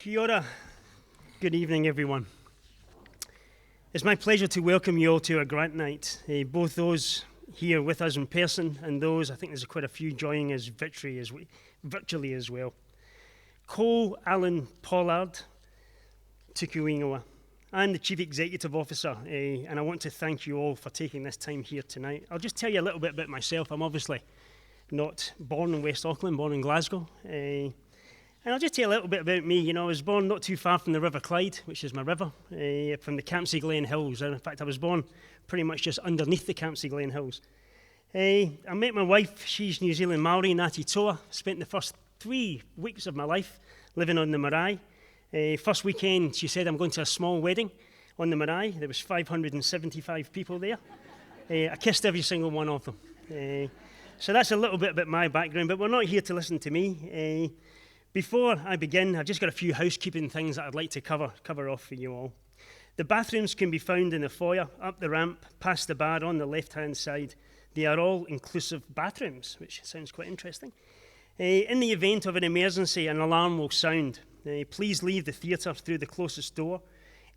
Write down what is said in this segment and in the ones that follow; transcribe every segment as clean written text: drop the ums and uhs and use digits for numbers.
Kia ora. Good evening, everyone. It's my pleasure to welcome you all to our grant night, both those here with us in person and those, I think there's quite a few joining us virtually as well. CEO Allan Pollard, tuku ingoa. I'm the Chief Executive Officer, and I want to thank you all for taking this time here tonight. I'll just tell you a little bit about myself. I'm obviously not born in West Auckland, born in Glasgow. And I'll just tell you a little bit about me. You know, I was born not too far from the River Clyde, which is my river, from the Campsie Glen Hills. And in fact, I was born pretty much just underneath the Campsie Glen Hills. I met my wife. She's New Zealand Maori, Ngāti Toa. Spent the first 3 weeks of my life living on the marae. First weekend, she said, I'm going to a small wedding on the marae. There was 575 people there. I kissed every single one of them. So that's a little bit about my background, but we're not here to listen to me. Before I begin, I've just got a few housekeeping things that I'd like to cover off for you all. The bathrooms can be found in the foyer, up the ramp, past the bar on the left-hand side. They are all inclusive bathrooms, which sounds quite interesting. In the event of an emergency, an alarm will sound. Please leave the theatre through the closest door,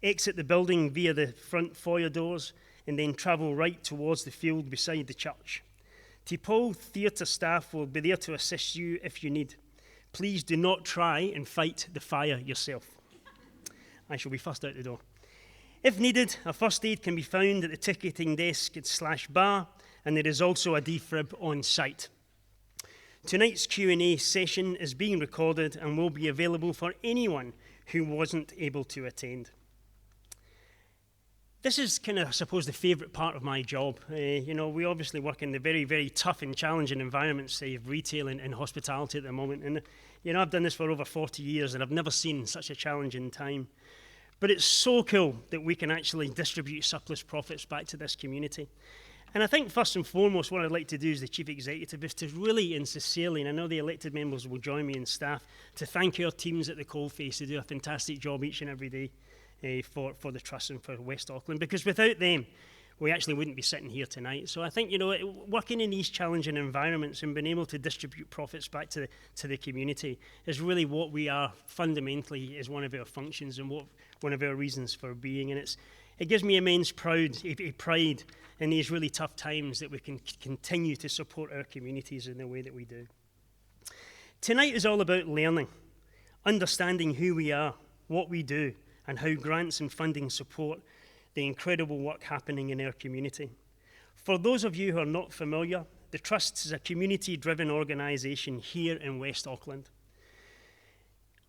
exit the building via the front foyer doors, and then travel right towards the field beside the church. Te Pou theatre staff will be there to assist you if you need. Please do not try and fight the fire yourself. I shall be first out the door. If needed, a first aid can be found at the ticketing desk / bar, and there is also a defib on site. Tonight's Q&A session is being recorded and will be available for anyone who wasn't able to attend. This is kind of, I suppose, the favourite part of my job. We obviously work in the very, very tough and challenging environments of retail and hospitality at the moment. And, I've done this for over 40 years and I've never seen such a challenging time. But it's so cool that we can actually distribute surplus profits back to this community. And I think first and foremost, what I'd like to do as the Chief Executive is to really and sincerely, and I know the elected members will join me and staff, to thank our teams at the coalface who do a fantastic job each and every day. For the Trust and for West Auckland, because without them, we actually wouldn't be sitting here tonight. So I think, working in these challenging environments and being able to distribute profits back to the community is really what we are fundamentally is one of our functions and one of our reasons for being. And it gives me immense pride in these really tough times that we can continue to support our communities in the way that we do. Tonight is all about learning, understanding who we are, what we do, and how grants and funding support the incredible work happening in our community. For those of you who are not familiar, the Trust is a community-driven organisation here in West Auckland.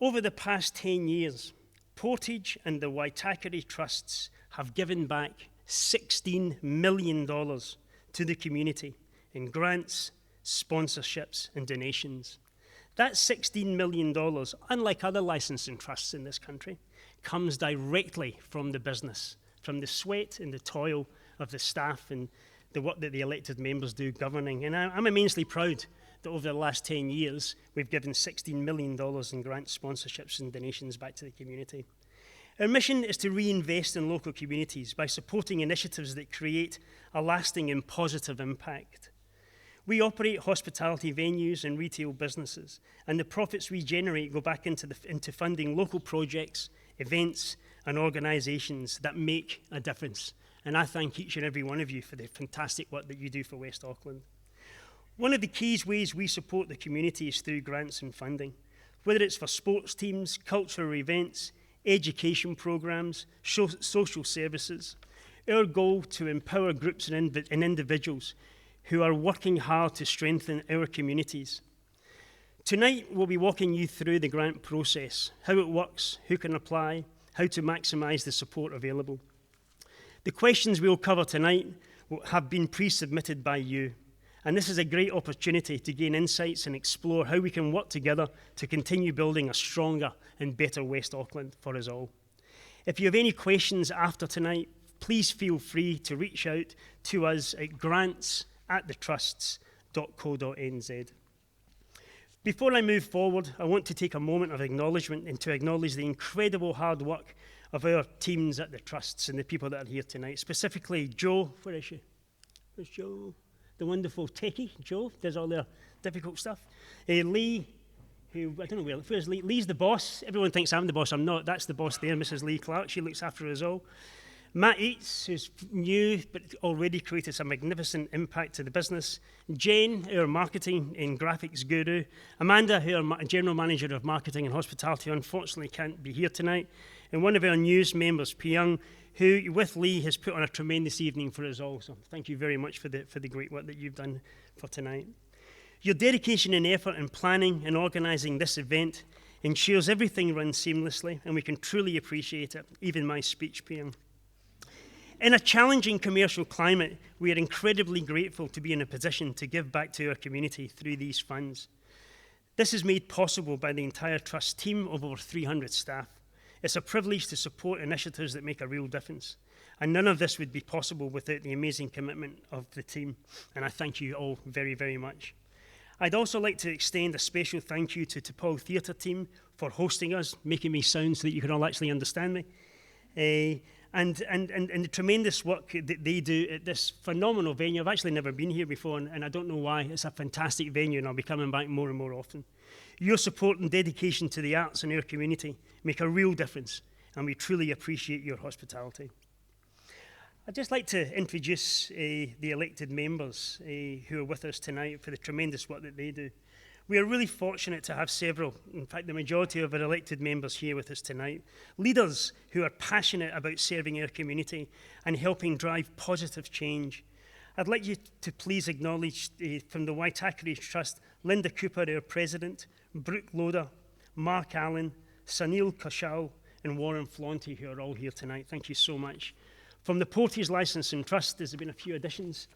Over the past 10 years, Portage and the Waitakere Trusts have given back $16 million to the community in grants, sponsorships and donations. That $16 million, unlike other licensing trusts in this country, comes directly from the business, from the sweat and the toil of the staff and the work that the elected members do governing. And I'm immensely proud that over the last 10 years, we've given $16 million in grants, sponsorships and donations back to the community. Our mission is to reinvest in local communities by supporting initiatives that create a lasting and positive impact. We operate hospitality venues and retail businesses, and the profits we generate go back into funding local projects, events and organisations that make a difference. And I thank each and every one of you for the fantastic work that you do for West Auckland. One of the key ways we support the community is through grants and funding, whether it's for sports teams, cultural events, education programmes, social services. Our goal to empower groups and individuals who are working hard to strengthen our communities. Tonight, we'll be walking you through the grant process, how it works, who can apply, how to maximise the support available. The questions we'll cover tonight have been pre-submitted by you, and this is a great opportunity to gain insights and explore how we can work together to continue building a stronger and better West Auckland for us all. If you have any questions after tonight, please feel free to reach out to us at grants@thetrusts.co.nz. Before I move forward, I want to take a moment of acknowledgement and to acknowledge the incredible hard work of our teams at the Trusts and the people that are here tonight, specifically Jo. Where is she? Where's Jo? The wonderful techie, Jo, does all their difficult stuff. Lee, who, I don't know where's Lee? Lee's the boss. Everyone thinks I'm the boss. I'm not. That's the boss there, Mrs. Lee Clark. She looks after us all. Matt Eates, who's new but already created some magnificent impact to the business. Jane, our marketing and graphics guru. Amanda, who our general manager of marketing and hospitality, unfortunately can't be here tonight. And one of our news members, Piyang, who, with Lee, has put on a tremendous evening for us all. So thank you very much for the great work that you've done for tonight. Your dedication and effort in planning and organising this event ensures everything runs seamlessly, and we can truly appreciate it, even my speech, Piyang. In a challenging commercial climate, we are incredibly grateful to be in a position to give back to our community through these funds. This is made possible by the entire Trust team of over 300 staff. It's a privilege to support initiatives that make a real difference. And none of this would be possible without the amazing commitment of the team. And I thank you all very, very much. I'd also like to extend a special thank you to Paul Theatre team for hosting us, making me sound so that you can all actually understand me. And the tremendous work that they do at this phenomenal venue. I've actually never been here before, and I don't know why. It's a fantastic venue, and I'll be coming back more and more often. Your support and dedication to the arts in our community make a real difference, and we truly appreciate your hospitality. I'd just like to introduce the elected members who are with us tonight for the tremendous work that they do. We are really fortunate to have several, in fact, the majority of our elected members here with us tonight, leaders who are passionate about serving our community and helping drive positive change. I'd like you to please acknowledge from the Waitakere Trust, Linda Cooper, our president, Brooke Loader, Mark Allen, Sunil Kaushal, and Warren Flaunty, who are all here tonight. Thank you so much. From the Portage Licensing Trust, there's been a few additions.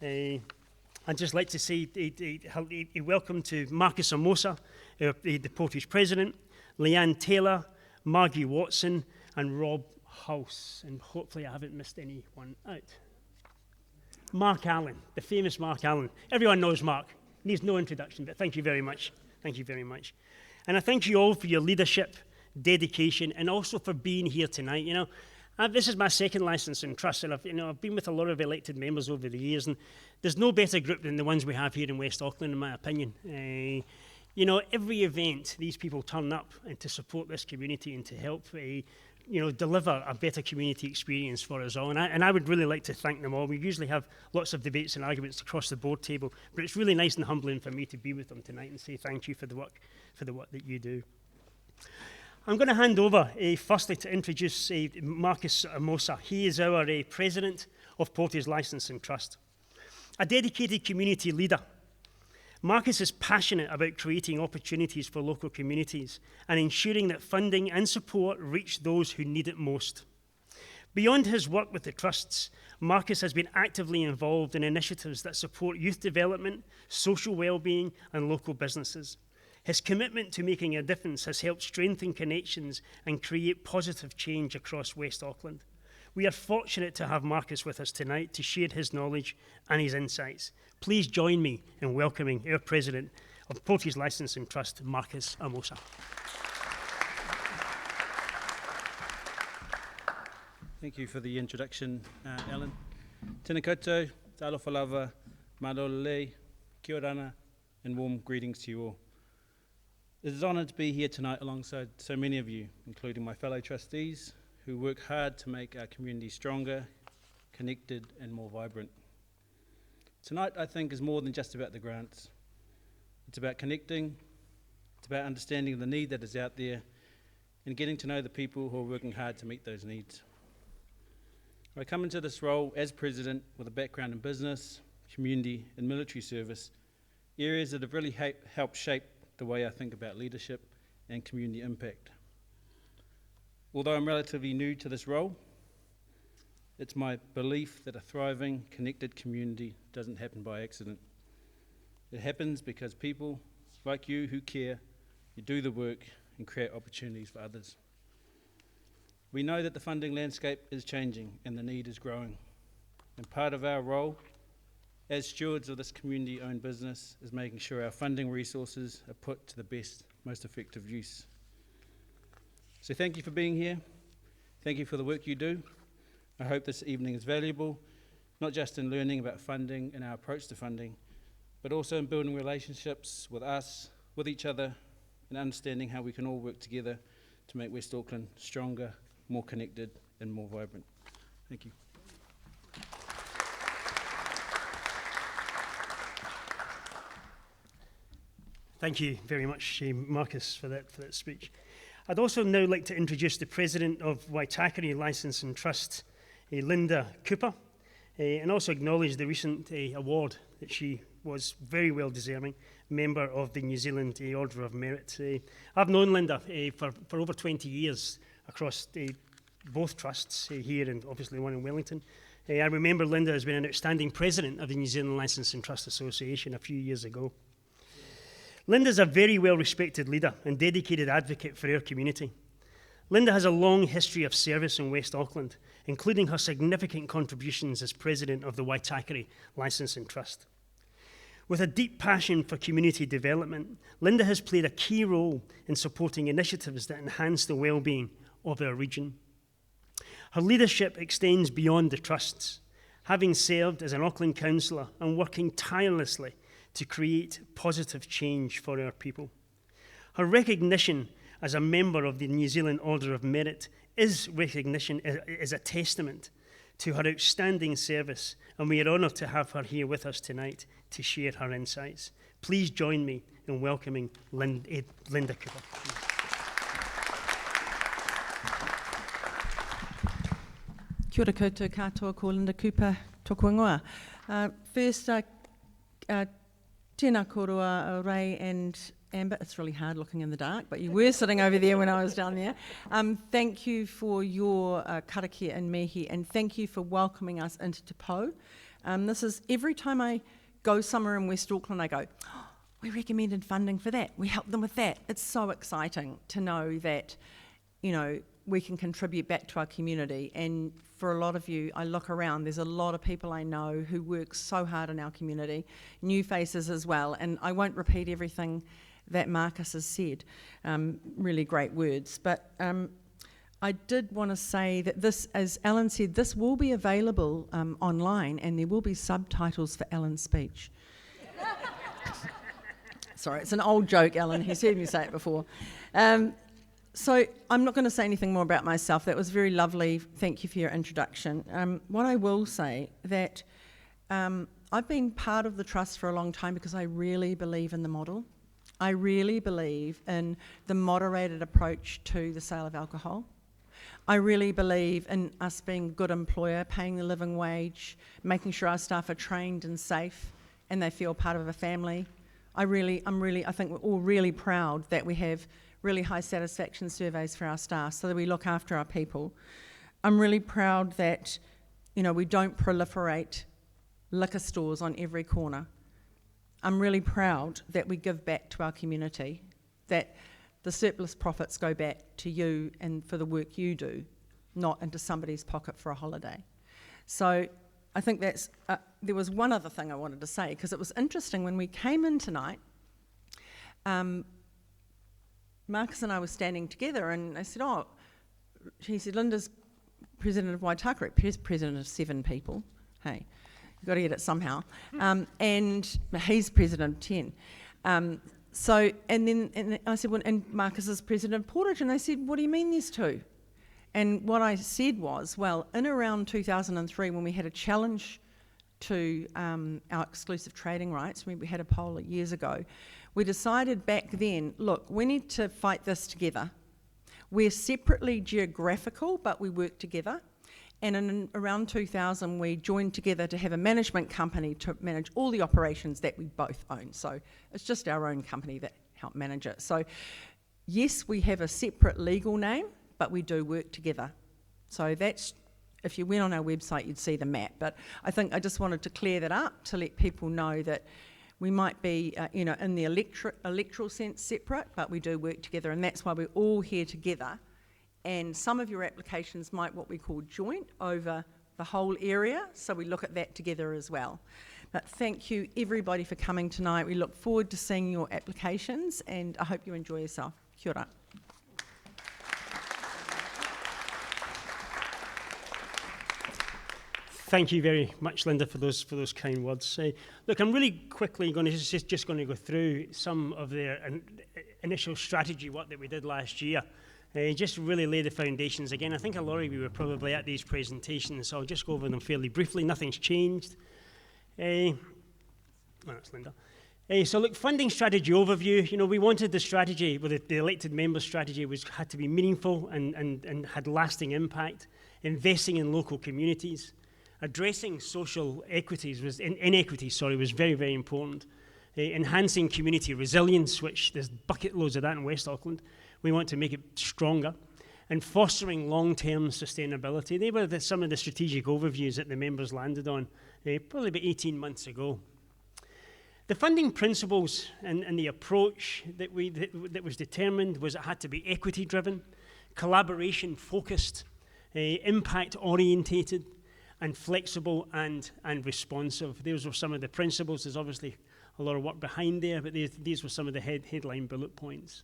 I'd just like to say a welcome to Marcus Amosa, the Portage President, Leanne Taylor, Margie Watson, and Rob House. And hopefully I haven't missed anyone out. Mark Allen, the famous Mark Allen. Everyone knows Mark. Needs no introduction, but thank you very much. Thank you very much. And I thank you all for your leadership, dedication, and also for being here tonight. You know, this is my second licensing trust, and I've been with a lot of elected members over the years, and there's no better group than the ones we have here in West Auckland, in my opinion. You know, every event, these people turn up and to support this community and to help, deliver a better community experience for us all. And I would really like to thank them all. We usually have lots of debates and arguments across the board table, but it's really nice and humbling for me to be with them tonight and say thank you for the work that you do. I'm going to hand over firstly to introduce Marcus Amosa. He is our president of Portage Licensing Trust. A dedicated community leader, Marcus is passionate about creating opportunities for local communities and ensuring that funding and support reach those who need it most. Beyond his work with the trusts, Marcus has been actively involved in initiatives that support youth development, social well-being, and local businesses. His commitment to making a difference has helped strengthen connections and create positive change across West Auckland. We are fortunate to have Marcus with us tonight to share his knowledge and his insights. Please join me in welcoming our President of Portage Licensing Trust, Marcus Amosa. Thank you for the introduction, Alan. Tēnā koutou, talofa lava, malolei, kia orana, and warm greetings to you all. It is an honour to be here tonight alongside so many of you, including my fellow trustees, who work hard to make our community stronger, connected, and more vibrant. Tonight, I think, is more than just about the grants. It's about connecting, it's about understanding the need that is out there, and getting to know the people who are working hard to meet those needs. I come into this role as president with a background in business, community, and military service, areas that have really helped shape the way I think about leadership and community impact. Although I'm relatively new to this role, it's my belief that a thriving, connected community doesn't happen by accident. It happens because people like you who care, you do the work and create opportunities for others. We know that the funding landscape is changing and the need is growing. And part of our role as stewards of this community-owned business is making sure our funding resources are put to the best, most effective use. So thank you for being here. Thank you for the work you do. I hope this evening is valuable, not just in learning about funding and our approach to funding, but also in building relationships with us, with each other, and understanding how we can all work together to make West Auckland stronger, more connected and more vibrant. Thank you. Thank you very much, Marcus, for that speech. I'd also now like to introduce the President of Waitakere Licence and Trust, Linda Cooper, and also acknowledge the recent award that she was very well deserving, member of the New Zealand Order of Merit. I've known Linda for over 20 years across both trusts here and obviously one in Wellington. I remember Linda has been an outstanding president of the New Zealand Licence and Trust Association a few years ago. Linda's a very well-respected leader and dedicated advocate for our community. Linda has a long history of service in West Auckland, including her significant contributions as president of the Waitakere Licence and Trust. With a deep passion for community development, Linda has played a key role in supporting initiatives that enhance the well-being of our region. Her leadership extends beyond the trusts, having served as an Auckland councillor and working tirelessly to create positive change for our people. Her recognition as a member of the New Zealand Order of Merit is a testament to her outstanding service, and we are honoured to have her here with us tonight to share her insights. Please join me in welcoming Linda Cooper. Kia ora koutou katoa, ko Linda Cooper, tōku ingoa. First, tēnā korua, Ray and Amber. It's really hard looking in the dark, but you were sitting over there when I was down there. Thank you for your karakia and mihi, and thank you for welcoming us into Te Pou. This is every time I go somewhere in West Auckland, I go, oh, we recommended funding for that. We helped them with that. It's so exciting to know that, you know, we can contribute back to our community. And for a lot of you, I look around, there's a lot of people I know who work so hard in our community, new faces as well. And I won't repeat everything that Marcus has said, really great words. But I did want to say that this, as Allan said, this will be available online, and there will be subtitles for Allan's speech. Sorry, it's an old joke, Allan. He's heard me say it before. So I'm not going to say anything more about myself. That was very lovely. Thank you for your introduction. What I will say that I've been part of the trust for a long time because I really believe in the model. I really believe in the moderated approach to the sale of alcohol. I really believe in us being a good employer, paying the living wage, making sure our staff are trained and safe and they feel part of a family. I think we're all really proud that we have really high satisfaction surveys for our staff so that we look after our people. I'm really proud that, you know, we don't proliferate liquor stores on every corner. I'm really proud that we give back to our community, that the surplus profits go back to you and for the work you do, not into somebody's pocket for a holiday. So I think that's, there was one other thing I wanted to say, because it was interesting when we came in tonight, Marcus and I were standing together and I said, oh, he said, Linda's president of Waitakere, president of 7 people. Hey, you've got to get it somehow. And he's president of 10. So, and I said, well, and Marcus is president of Portage. And they said, what do you mean there's 2? And what I said was, well, in around 2003, when we had a challenge to our exclusive trading rights, we had a poll years ago, we decided back then, look, we need to fight this together. We're separately geographical, but we work together. And in around 2000, we joined together to have a management company to manage all the operations that we both own. So it's just our own company that helped manage it. So yes, we have a separate legal name, but we do work together. So that's, if you went on our website, you'd see the map. But I think I just wanted to clear that up to let people know that we might be, you know, in the electoral sense separate, but we do work together, and that's why we're all here together. And some of your applications might what we call joint over the whole area, so we look at that together as well. But thank you everybody for coming tonight. We look forward to seeing your applications, and I hope you enjoy yourself. Kia ora. thank you very much, Linda, for those kind words. Look, I'm really quickly going to just going to go through some of the initial strategy work that we did last year. Just really lay the foundations. Again, I think a lot of you were probably at these presentations, so I'll just go over them fairly briefly. Nothing's changed. That's Linda. So look, funding strategy overview. You know, we wanted the strategy, well, the elected member strategy had to be meaningful and had lasting impact. Investing in local communities, addressing social inequities was very, very important. Enhancing community resilience, which there's bucket loads of that in West Auckland. We want to make it stronger. And fostering long-term sustainability. They were some of the strategic overviews that the members landed on probably about 18 months ago. The funding principles and the approach that was determined was it had to be equity-driven, collaboration-focused, impact-orientated, and flexible and responsive. Those were some of the principles. There's obviously a lot of work behind there, but these were some of the headline bullet points.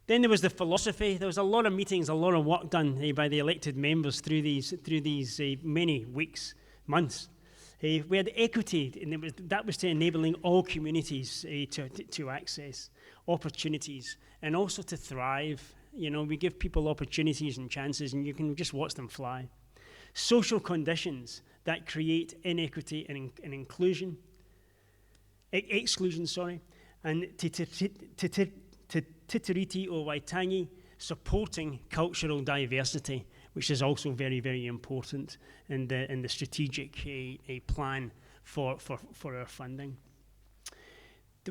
Then there was the philosophy. There was a lot of meetings, a lot of work done by the elected members through these many weeks, months. We had equity, and that was to enabling all communities to access opportunities and also to thrive. You know, we give people opportunities and chances, and you can just watch them fly. Social conditions that create inequity and exclusion, and Titiriti o Waitangi, supporting cultural diversity, which is also very, very important in the strategic plan for our funding.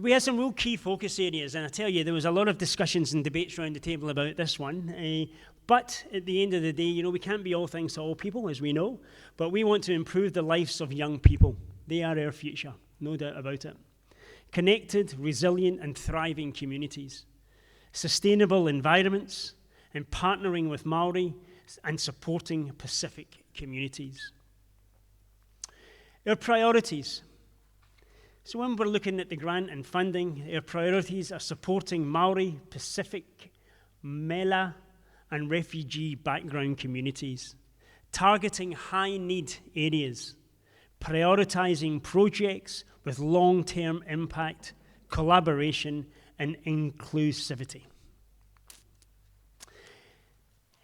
We had some real key focus areas, and I tell you, there was a lot of discussions and debates around the table about this one. But at the end of the day, you know, we can't be all things to all people, as we know, but we want to improve the lives of young people. They are our future, no doubt about it. Connected, resilient, and thriving communities. Sustainable environments, and partnering with Māori and supporting Pacific communities. Our priorities. So when we're looking at the grant and funding, our priorities are supporting Māori, Pacific, Mela, and refugee background communities, targeting high-need areas, prioritising projects with long-term impact, collaboration, and inclusivity.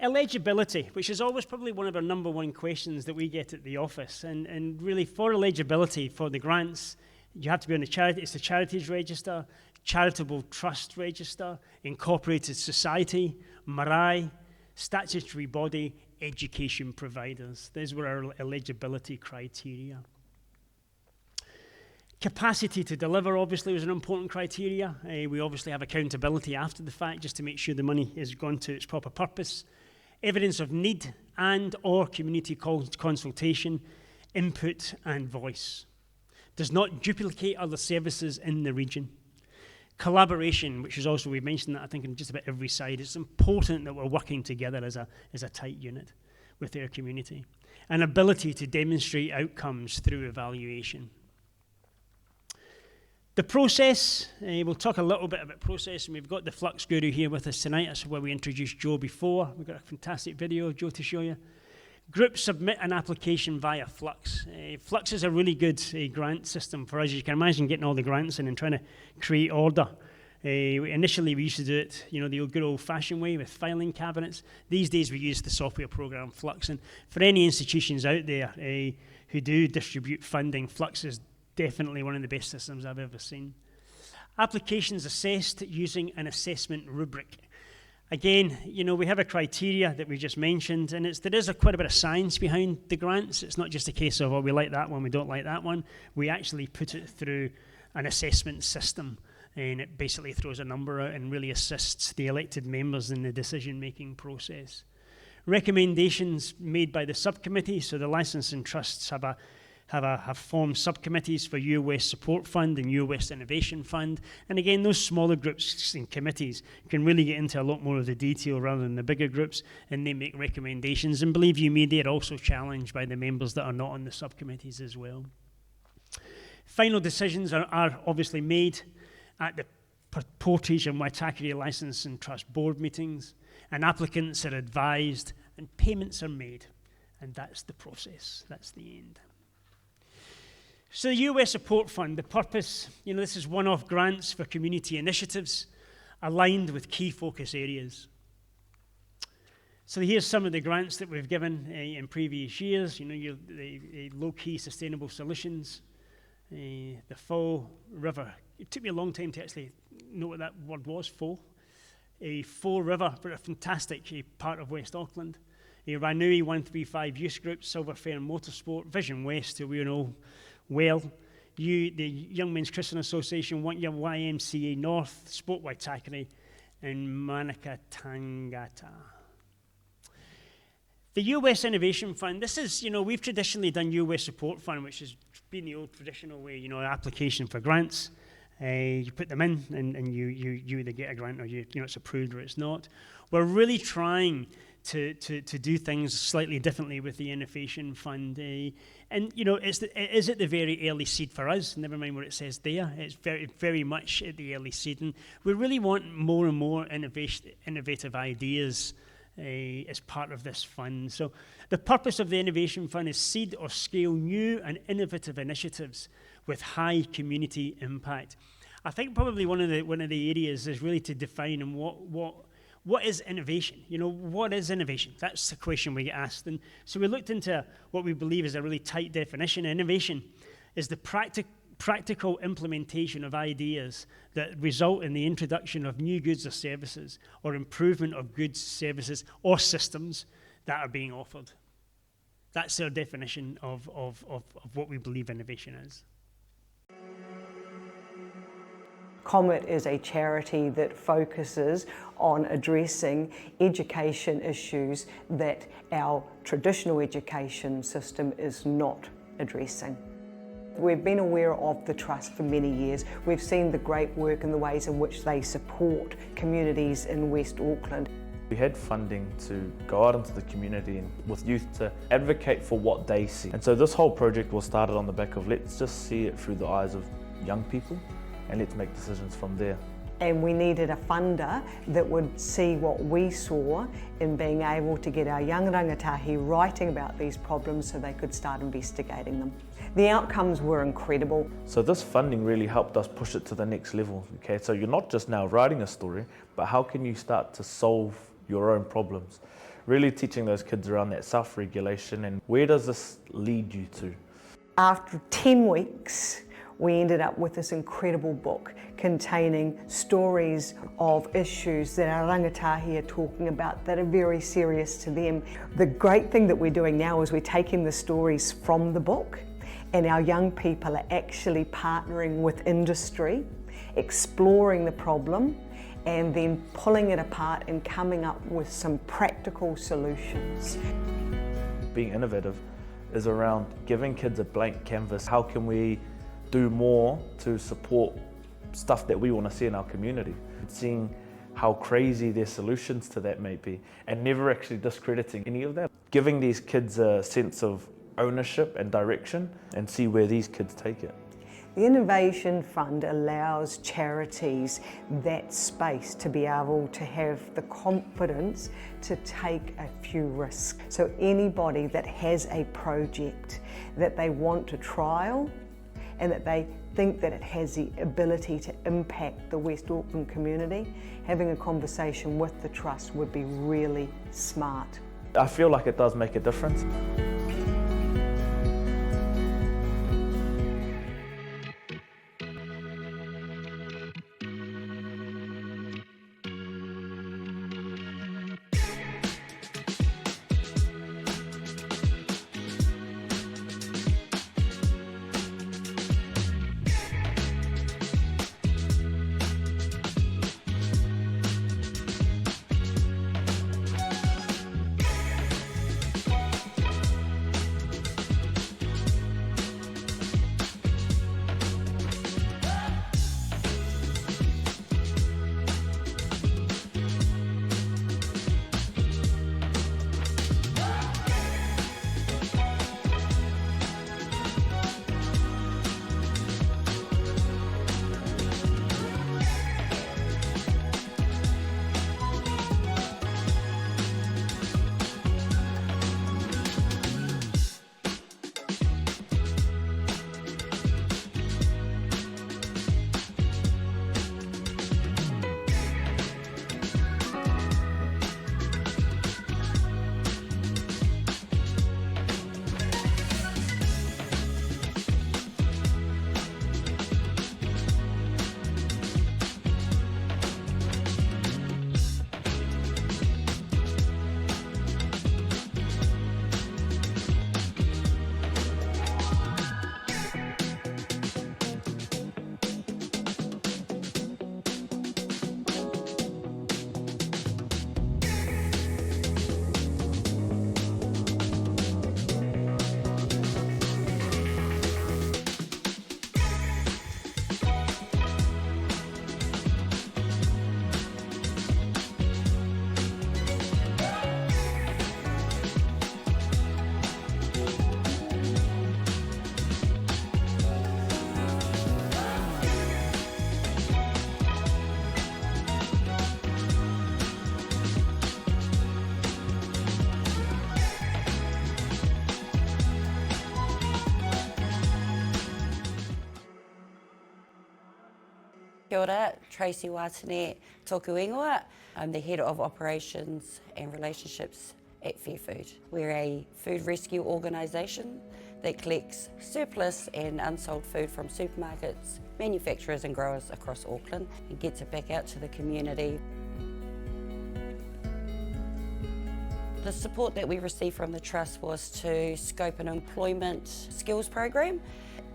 Eligibility, which is always probably one of our number one questions that we get at the office, and really for eligibility for the grants, you have to be on it's the Charities Register, Charitable Trust Register, Incorporated Society, marae, statutory body, education providers. Those were our eligibility criteria. Capacity to deliver, obviously, was an important criteria. We obviously have accountability after the fact, just to make sure the money has gone to its proper purpose. Evidence of need and or community consultation, input and voice. Does not duplicate other services in the region. Collaboration, which is also, we mentioned that I think on just about every side. It's important that we're working together as a tight unit with our community. An ability to demonstrate outcomes through evaluation. The process, we'll talk a little bit about process, and we've got the Flux Guru here with us tonight. That's where we introduced Joe before. We've got a fantastic video of Joe to show you. Groups submit an application via Flux. Flux is a really good grant system for us. You can imagine getting all the grants in and trying to create order. Initially, we used to do it, you know, the good old-fashioned way with filing cabinets. These days, we use the software program Flux. And for any institutions out there who do distribute funding, Flux is definitely one of the best systems I've ever seen. Applications assessed using an assessment rubric. Again, you know, we have a criteria that we just mentioned, and there is quite a bit of science behind the grants. It's not just a case of, oh, we like that one, we don't like that one. We actually put it through an assessment system, and it basically throws a number out and really assists the elected members in the decision-making process. Recommendations made by the subcommittee, so the licensing trusts have formed subcommittees for UO West Support Fund and UO West Innovation Fund. And again, those smaller groups and committees can really get into a lot more of the detail rather than the bigger groups, and they make recommendations. And believe you me, they're also challenged by the members that are not on the subcommittees as well. Final decisions are obviously made at the Portage and Waitakere Licensing Trust board meetings, and applicants are advised and payments are made. And that's the process, that's the end. So the US Support Fund, the purpose, this is one-off grants for community initiatives aligned with key focus areas. So here's some of the grants that we've given in previous years. The low-key sustainable solutions, the Fall River. It took me a long time to actually know what that word was, Fall. Fall River, a fantastic part of West Auckland. Ranui 135 Youth Group, Silver Fern Motorsport, Vision West, who we know well. The Young Men's Christian Association, YMCA North, Sport Waitakere, and Manukau Tangata. The US Innovation Fund, this is, we've traditionally done US Support Fund, which has been the old traditional way, application for grants. You put them in and you either get a grant or it's approved or it's not. We're really trying to do things slightly differently with the Innovation Fund. It is at the very early seed for us, never mind what it says there. It's very, very much at the early seed. And we really want more and more innovative ideas as part of this fund. So the purpose of the Innovation Fund is seed or scale new and innovative initiatives with high community impact. I think probably one of the areas is really to define and what is innovation? What is innovation? That's the question we get asked. And so we looked into what we believe is a really tight definition. Innovation is the practical implementation of ideas that result in the introduction of new goods or services or improvement of goods, services, or systems that are being offered. That's our definition of what we believe innovation is. Comet is a charity that focuses on addressing education issues that our traditional education system is not addressing. We've been aware of the Trust for many years. We've seen the great work and the ways in which they support communities in West Auckland. We had funding to go out into the community and with youth to advocate for what they see. And so this whole project was started on the back of let's just see it through the eyes of young people and let's make decisions from there. And we needed a funder that would see what we saw in being able to get our young rangatahi writing about these problems so they could start investigating them. The outcomes were incredible. So this funding really helped us push it to the next level. Okay, so you're not just now writing a story, but how can you start to solve your own problems? Really teaching those kids around that self-regulation and where does this lead you to? After 10 weeks, we ended up with this incredible book containing stories of issues that our rangatahi are talking about that are very serious to them. The great thing that we're doing now is we're taking the stories from the book and our young people are actually partnering with industry, exploring the problem and then pulling it apart and coming up with some practical solutions. Being innovative is around giving kids a blank canvas. How can we do more to support stuff that we want to see in our community? Seeing how crazy their solutions to that may be and never actually discrediting any of that. Giving these kids a sense of ownership and direction and see where these kids take it. The Innovation Fund allows charities that space to be able to have the confidence to take a few risks. So anybody that has a project that they want to trial and that they think that it has the ability to impact the West Auckland community, having a conversation with the Trust would be really smart. I feel like it does make a difference. Kia ora, Tracy Watane, tōku ingoa. I'm the Head of Operations and Relationships at Fair Food. We're a food rescue organisation that collects surplus and unsold food from supermarkets, manufacturers and growers across Auckland and gets it back out to the community. The support that we received from the Trust was to scope an employment skills program.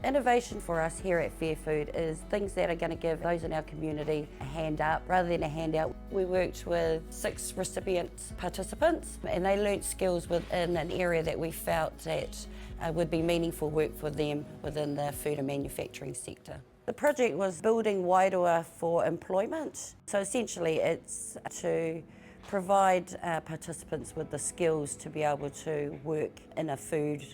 Innovation for us here at Fair Food is things that are going to give those in our community a hand up rather than a handout. We worked with 6 recipient participants and they learnt skills within an area that we felt that would be meaningful work for them within the food and manufacturing sector. The project was building wairua for employment. So essentially it's to provide participants with the skills to be able to work in a food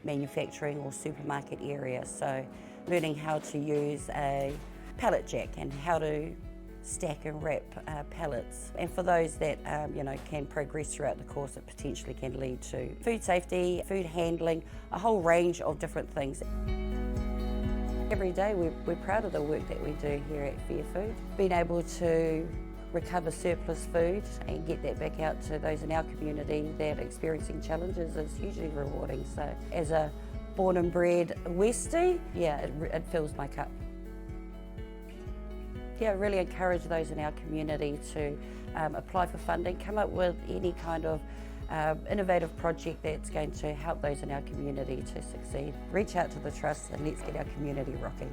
manufacturing or supermarket area. So learning how to use a pallet jack and how to stack and wrap pallets. And for those that can progress throughout the course, it potentially can lead to food safety, food handling, a whole range of different things. Every day we're proud of the work that we do here at Fair Food. Being able to recover surplus food and get that back out to those in our community that are experiencing challenges is hugely rewarding. So as a born and bred Westie, yeah, it fills my cup. Yeah, really encourage those in our community to apply for funding, come up with any kind of innovative project that's going to help those in our community to succeed. Reach out to the Trust and let's get our community rocking.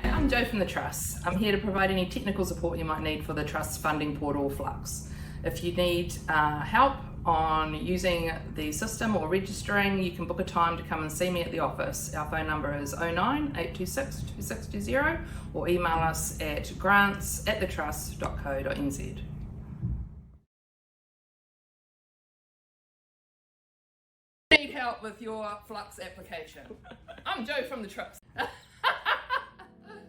I'm Jo from the Trust. I'm here to provide any technical support you might need for the Trust's funding portal Flux. If you need help on using the system or registering, you can book a time to come and see me at the office. Our phone number is 09 826 2620 or email us at grants@thetrust.co.nz. Need help with your Flux application? I'm Jo from the Trust.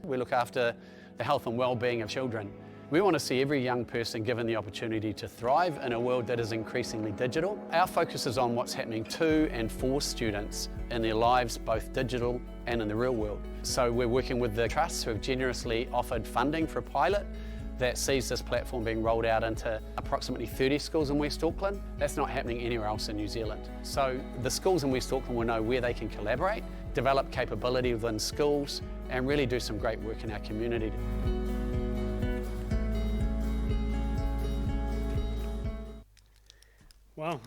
We look after the health and well-being of children. We want to see every young person given the opportunity to thrive in a world that is increasingly digital. Our focus is on what's happening to and for students in their lives, both digital and in the real world. So we're working with the Trust, who have generously offered funding for a pilot that sees this platform being rolled out into approximately 30 schools in West Auckland. That's not happening anywhere else in New Zealand. So the schools in West Auckland will know where they can collaborate, develop capability within schools, and really do some great work in our community. Wow.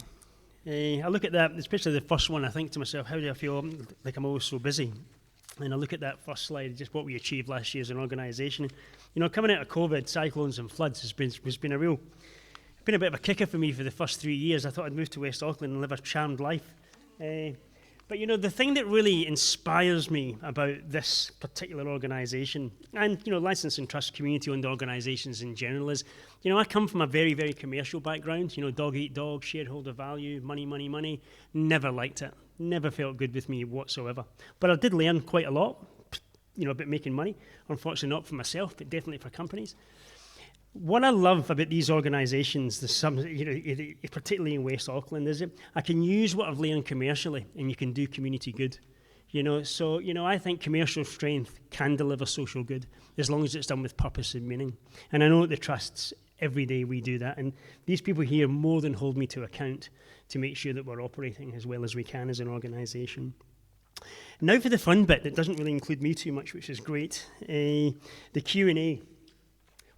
I look at that, especially the first one, I think to myself, how do I feel like I'm always so busy? And I look at that first slide, just what we achieved last year as an organisation. You know, coming out of COVID, cyclones and floods has been a bit of a kicker for me for the first 3 years. I thought I'd move to West Auckland and live a charmed life. But you know, the thing that really inspires me about this particular organisation, and you know, licensed and trust community-owned organisations in general, is, you know, I come from a very, very commercial background. You know, dog eat dog, shareholder value, money, money, money. Never liked it. Never felt good with me whatsoever. But I did learn quite a lot, you know, about making money. Unfortunately, not for myself, but definitely for companies. What I love about these organisations, particularly in West Auckland, is that I can use what I've learned commercially, and you can do community good. You know, so you know, I think commercial strength can deliver social good as long as it's done with purpose and meaning. And I know at the Trusts, every day we do that, and these people here more than hold me to account to make sure that we're operating as well as we can as an organisation. Now for the fun bit that doesn't really include me too much, which is great, the Q&A.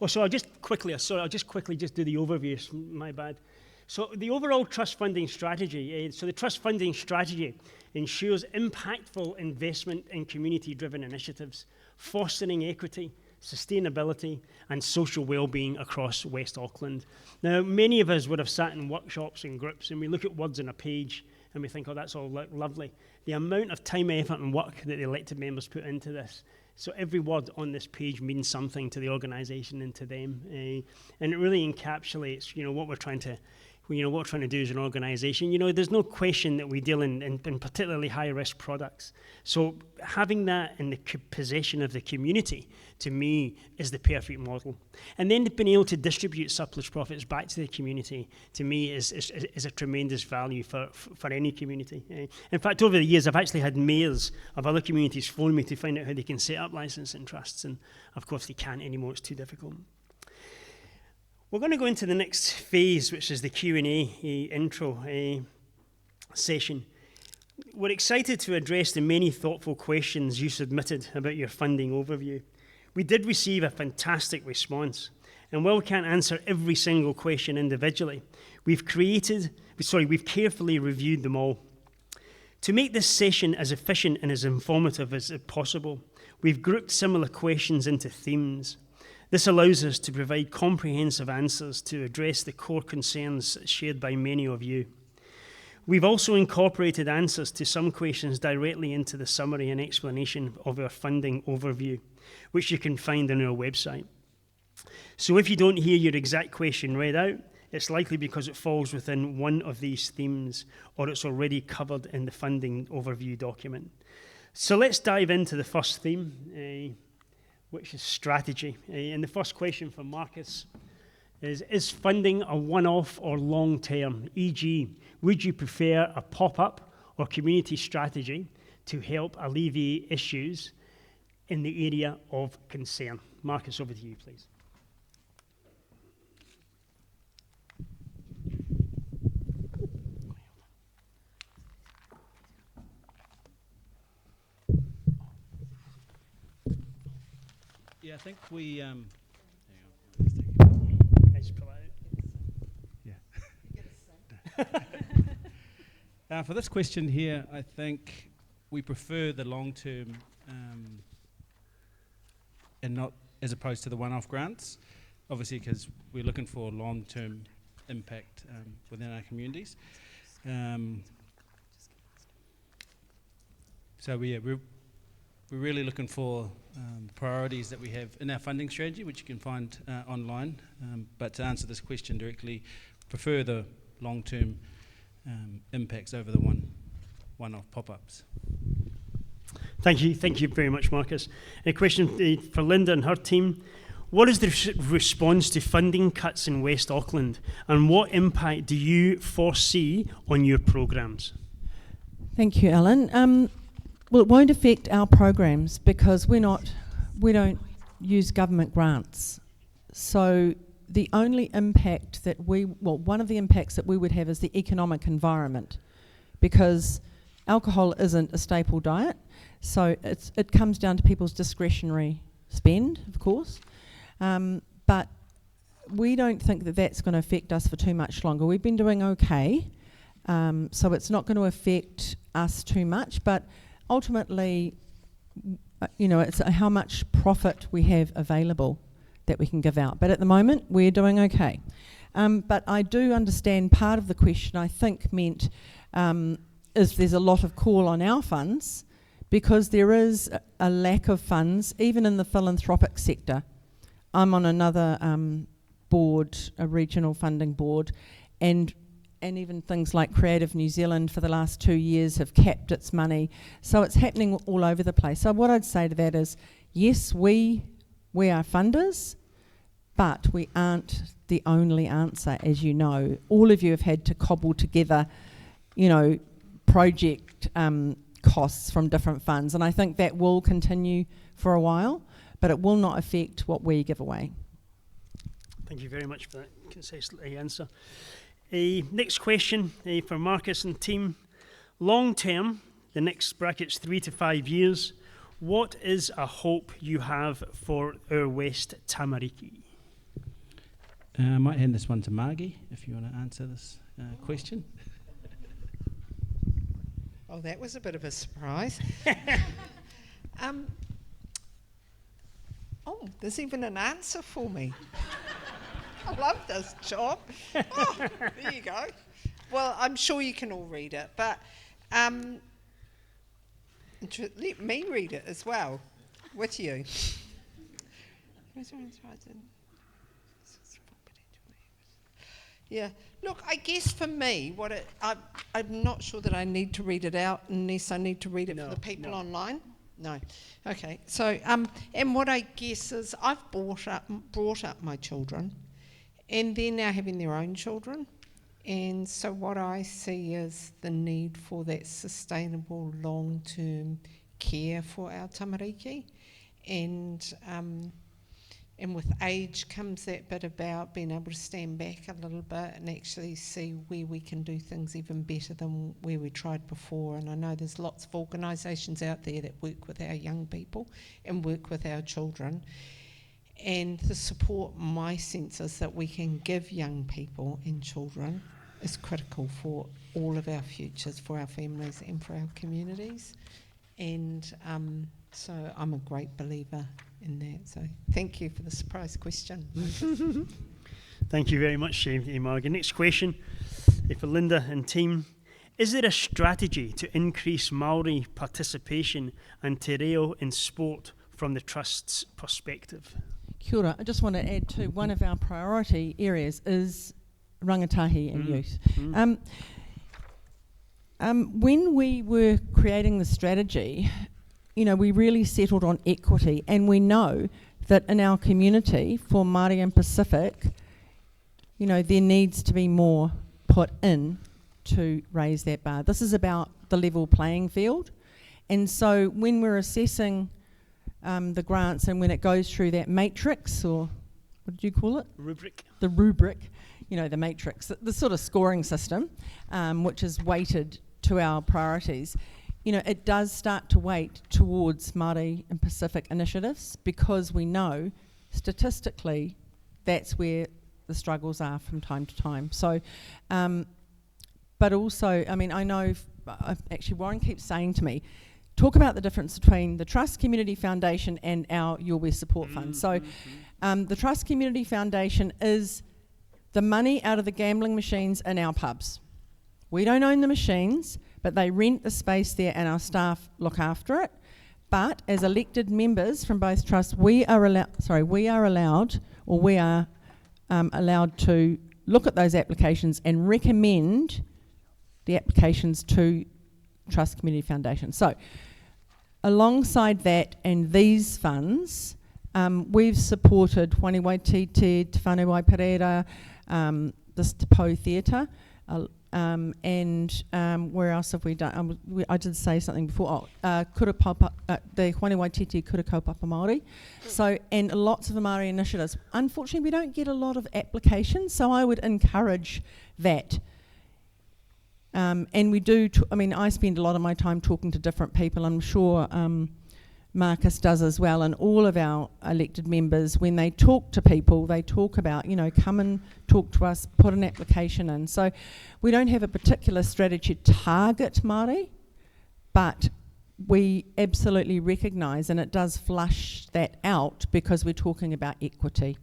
Oh, so I'll just quickly do the overview, my bad. So the overall trust funding strategy, the trust funding strategy ensures impactful investment in community-driven initiatives, fostering equity, sustainability and social well-being across West Auckland. Now, many of us would have sat in workshops and groups and we look at words on a page and we think, oh, that's all lovely. The amount of time, effort and work that the elected members put into this. So every word on this page means something to the organisation and to them. And it really encapsulates, you know, what we're trying to what we're trying to do as an organisation. There's no question that we deal in particularly high-risk products. So having that in the possession of the community, to me, is the perfect model. And then being able to distribute surplus profits back to the community, to me, is a tremendous value for any community. In fact, over the years, I've actually had mayors of other communities phone me to find out how they can set up licensing trusts, and of course they can't anymore, it's too difficult. We're going to go into the next phase, which is the Q&A intro session. We're excited to address the many thoughtful questions you submitted about your funding overview. We did receive a fantastic response, and while we can't answer every single question individually, we've carefully reviewed them all. To make this session as efficient and as informative as possible, we've grouped similar questions into themes. This allows us to provide comprehensive answers to address the core concerns shared by many of you. We've also incorporated answers to some questions directly into the summary and explanation of our funding overview, which you can find on our website. So if you don't hear your exact question read out, it's likely because it falls within one of these themes, or it's already covered in the funding overview document. So let's dive into the first theme, which is strategy. And the first question from Marcus is funding a one-off or long-term? E.g., would you prefer a pop-up or community strategy to help alleviate issues in the area of concern? Marcus, over to you, please. Yeah, I think we. Can I just pull it out? Yeah. For this question here, I think we prefer the long-term and not as opposed to the one-off grants, obviously because we're looking for long-term impact within our communities. So we're really looking for priorities that we have in our funding strategy, which you can find online. But to answer this question directly, prefer the long-term impacts over the one-off pop-ups. Thank you very much, Marcus. A question for Linda and her team. What is the response to funding cuts in West Auckland, and what impact do you foresee on your programmes? Thank you, Alan. Well, it won't affect our programs because we don't use government grants. So the only impact that one of the impacts that we would have is the economic environment, because alcohol isn't a staple diet. So it comes down to people's discretionary spend, of course. But we don't think that that's going to affect us for too much longer. We've been doing okay. So it's not going to affect us too much, but ultimately, it's how much profit we have available that we can give out. But at the moment, we're doing okay. But I do understand part of the question, I think, meant is there's a lot of call on our funds because there is a lack of funds, even in the philanthropic sector. I'm on another board, a regional funding board, and even things like Creative New Zealand for the last 2 years have capped its money. So it's happening all over the place. So what I'd say to that is, yes, we are funders, but we aren't the only answer, as you know. All of you have had to cobble together, project costs from different funds, and I think that will continue for a while, but it will not affect what we give away. Thank you very much for that concise answer. Next question for Marcus and team. Long term, the next bracket's 3 to 5 years, what is a hope you have for our West Tamariki? I might hand this one to Margie, if you want to answer this question. Oh, that was a bit of a surprise. There's even an answer for me. I love this job. Oh, there you go. Well, I'm sure you can all read it, but let me read it as well with you. Yeah. Look, I guess for me, I'm not sure that I need to read it out unless I need to read it for the people online. No. Okay. So, and what I guess is I've brought up my children, and they're now having their own children. And so what I see is the need for that sustainable long-term care for our tamariki. And with age comes that bit about being able to stand back a little bit and actually see where we can do things even better than where we tried before. And I know there's lots of organisations out there that work with our young people and work with our children. And the support, my sense is that we can give young people and children is critical for all of our futures, for our families and for our communities. And so I'm a great believer in that. So thank you for the surprise question. Thank you very much, Margaret. Next question for Linda and team. Is there a strategy to increase Māori participation and te reo in sport from the Trust's perspective? Kia ora. I just want to add to one of our priority areas is rangatahi and youth. When we were creating the strategy, we really settled on equity, and we know that in our community, for Māori and Pacific, there needs to be more put in to raise that bar. This is about the level playing field, and so when we're assessing the grants and when it goes through that matrix, or what did you call it? Rubric. The rubric, the matrix, the sort of scoring system, which is weighted to our priorities. It does start to weight towards Māori and Pacific initiatives because we know statistically that's where the struggles are from time to time. So, but also, I know, actually Warren keeps saying to me, talk about the difference between the Trust Community Foundation and our Your West Support Fund. So the Trust Community Foundation is the money out of the gambling machines in our pubs. We don't own the machines, but they rent the space there and our staff look after it. But as elected members from both trusts, we are allowed to look at those applications and recommend the applications to Trust Community Foundation. So alongside that and these funds, we've supported Whānau Waititi, Te Whānau Waiperera, this Te Pou Theatre, and where else have we done? I did say something before. The Whānau Waititi Kura Kaupapa Māori. So, and lots of the Māori initiatives. Unfortunately, we don't get a lot of applications, so I would encourage that. And we do, I spend a lot of my time talking to different people. I'm sure Marcus does as well, and all of our elected members, when they talk to people, they talk about, come and talk to us, put an application in. So we don't have a particular strategy to target Māori, but we absolutely recognise, and it does flush that out because we're talking about equity.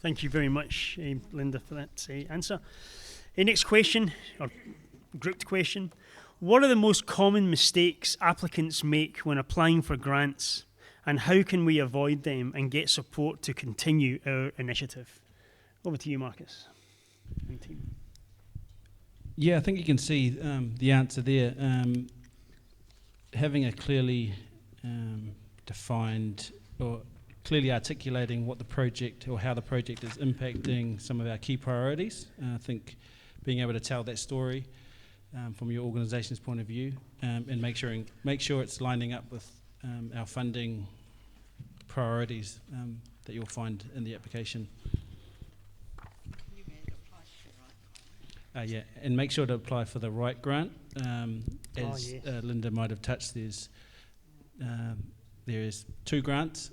Thank you very much, Linda, for that answer. Next question, or grouped question. What are the most common mistakes applicants make when applying for grants, and how can we avoid them and get support to continue our initiative? Over to you, Marcus. And team. Yeah, I think you can see the answer there. Having a clearly defined or clearly articulating what the project or how the project is impacting some of our key priorities. I think being able to tell that story from your organisation's point of view, and make sure it's lining up with our funding priorities that you'll find in the application. Yeah, and make sure to apply for the right grant. As Linda might have touched, there is two grants.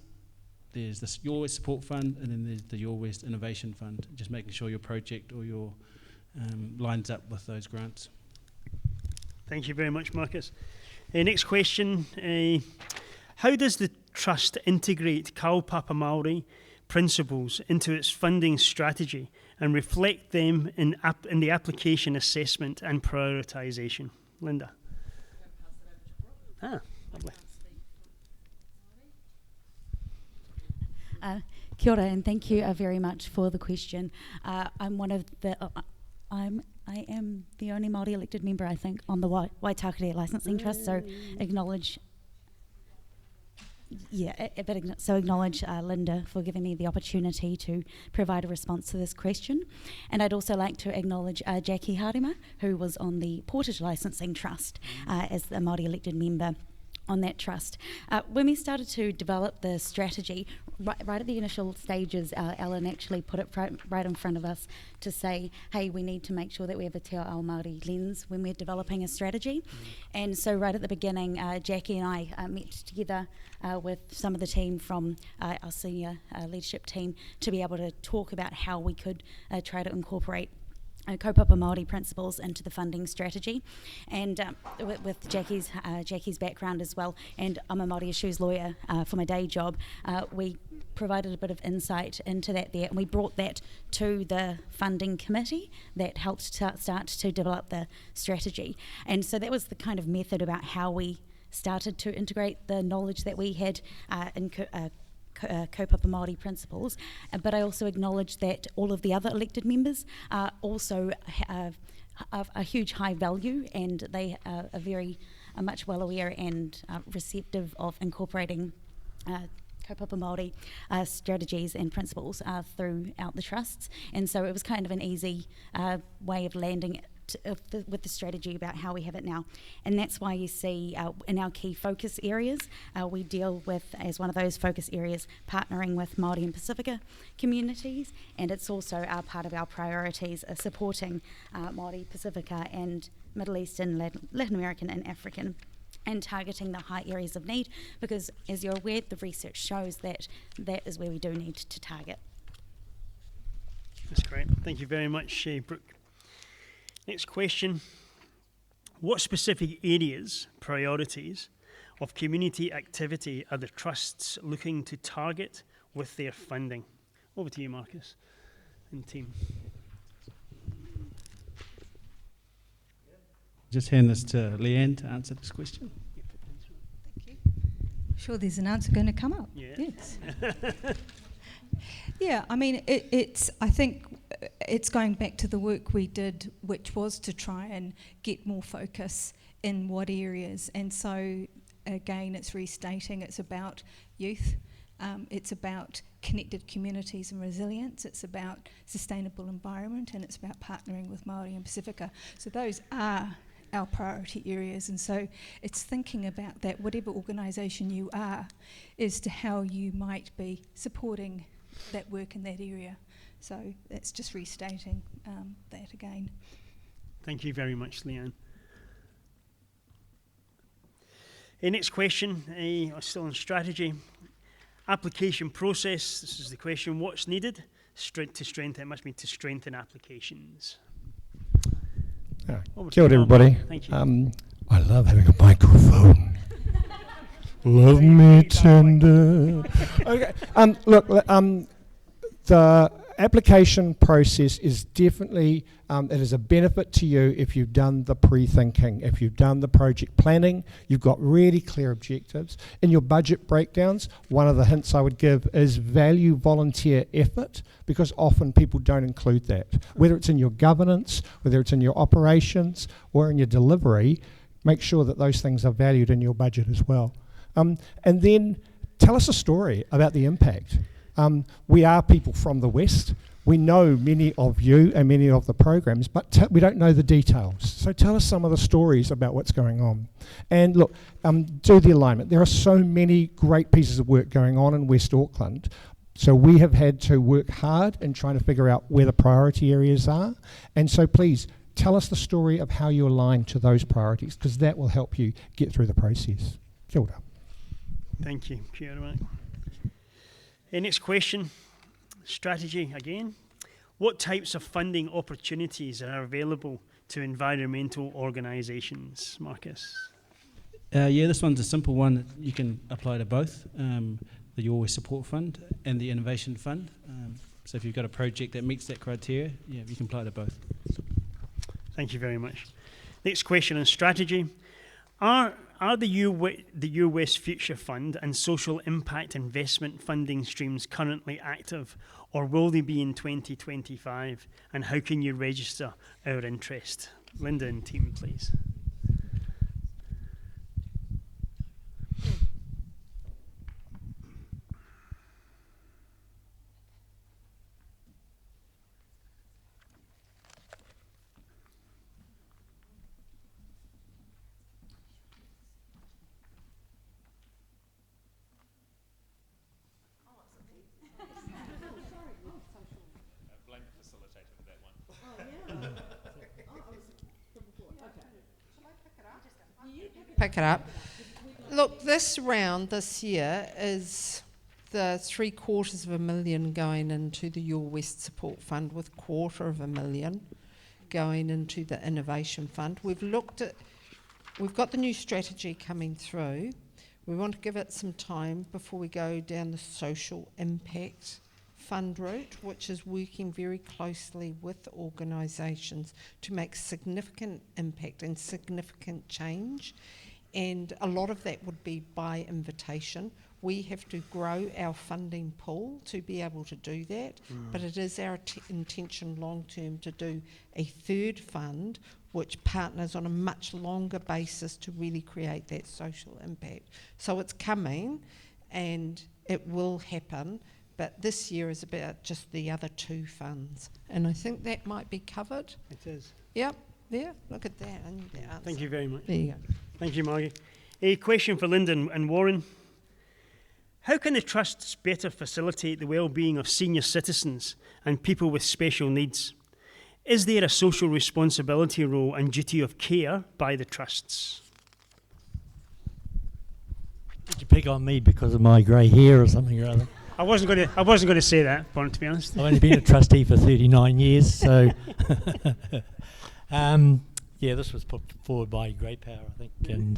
There's the Your West Support Fund, and then there's the Your West Innovation Fund. Just making sure your project or your lines up with those grants. Thank you very much, Marcus. Next question. How does the Trust integrate Kaupapa Māori principles into its funding strategy and reflect them in the application assessment and prioritisation? Linda. Lovely. Kia ora, and thank you very much for the question. I'm one of the, I am the only Māori elected member, I think, on the Waitakere Licensing Trust, so acknowledge, acknowledge Linda for giving me the opportunity to provide a response to this question. And I'd also like to acknowledge Jackie Harima, who was on the Portage Licensing Trust as the Māori elected member on that trust. When we started to develop the strategy, right at the initial stages, Alan actually put it right in front of us to say, hey, we need to make sure that we have a Te Ao Māori lens when we're developing a strategy. And so right at the beginning, Jackie and I met together with some of the team from our senior leadership team to be able to talk about how we could try to incorporate kaupapa Māori principles into the funding strategy. And with Jackie's background as well, and I'm a Māori issues lawyer for my day job, we provided a bit of insight into that there, and we brought that to the funding committee that helped start to develop the strategy. And so that was the kind of method about how we started to integrate the knowledge that we had in kaupapa Māori principles, but I also acknowledge that all of the other elected members also have a huge high value, and they are much well aware and receptive of incorporating kaupapa Māori strategies and principles throughout the trusts. And so it was kind of an easy way of landing with the strategy about how we have it now. And that's why you see in our key focus areas, we deal with, as one of those focus areas, partnering with Māori and Pacifica communities, and it's also part of our priorities of supporting Māori, Pacifica and Middle Eastern, Latin American and African, and targeting the high areas of need, because as you're aware, the research shows that that is where we do need to target. That's great. Thank you very much, Brooke. Next question. What specific areas, priorities of community activity are the trusts looking to target with their funding? Over to you, Marcus and team. Just hand this to Leanne to answer this question. Thank you. Sure, there's an answer going to come up. Yeah. Yes. Yeah, I mean, I think it's going back to the work we did, which was to try and get more focus in what areas. And so, again, it's restating, it's about youth, it's about connected communities and resilience, it's about sustainable environment, and it's about partnering with Māori and Pacifica. So those are our priority areas, and so it's thinking about that, whatever organisation you are, as to how you might be supporting that work in that area. So that's just restating that again. Thank you very much, Leanne. Next question, still on strategy. Application process, this is the question, what's needed to strengthen, it must mean to strengthen applications. Kia ora, everybody. Thank you. I love having a microphone. Love me tender. Okay. Look, the application process is definitely, it is a benefit to you if you've done the pre-thinking, if you've done the project planning, you've got really clear objectives. In your budget breakdowns, one of the hints I would give is value volunteer effort, because often people don't include that. Whether it's in your governance, whether it's in your operations, or in your delivery, make sure that those things are valued in your budget as well. And then tell us a story about the impact. We are people from the West. We know many of you and many of the programs, but we don't know the details. So tell us some of the stories about what's going on. And look, do the alignment. There are so many great pieces of work going on in West Auckland. So we have had to work hard in trying to figure out where the priority areas are. And so please, tell us the story of how you align to those priorities, because that will help you get through the process. Kia ora. Thank you. Kia ora. Next question, strategy again. What types of funding opportunities are available to environmental organisations? Marcus? Yeah, this one's a simple one. You can apply to both, the Your Always Support Fund and the Innovation Fund. So if you've got a project that meets that criteria, yeah, you can apply to both. Thank you very much. Next question on strategy. Are Are the US Future Fund and social impact investment funding streams currently active, or will they be in 2025? And how can you register our interest? Linda and team, please. Pick it up. Look, this round this year is the $750,000 going into the Your West Support Fund, with $250,000 going into the Innovation Fund. We've got the new strategy coming through. We want to give it some time before we go down the social impact fund route, which is working very closely with organisations to make significant impact and significant change. And a lot of that would be by invitation. We have to grow our funding pool to be able to do that, but it is our intention long term to do a third fund which partners on a much longer basis to really create that social impact. So it's coming and it will happen, but this year is about just the other two funds. And I think that might be covered. It is. Yep, there, look at that. I knew the answer. Thank you very much. There you go. Thank you, Margie. A question for Linda and Warren. How can the trusts better facilitate the well-being of senior citizens and people with special needs? Is there a social responsibility role and duty of care by the trusts? Did you pick on me because of my grey hair or something or other? I wasn't going to say that, Warren, to be honest. I've only been a trustee for 39 years, so yeah, this was put forward by Great Power, I think, and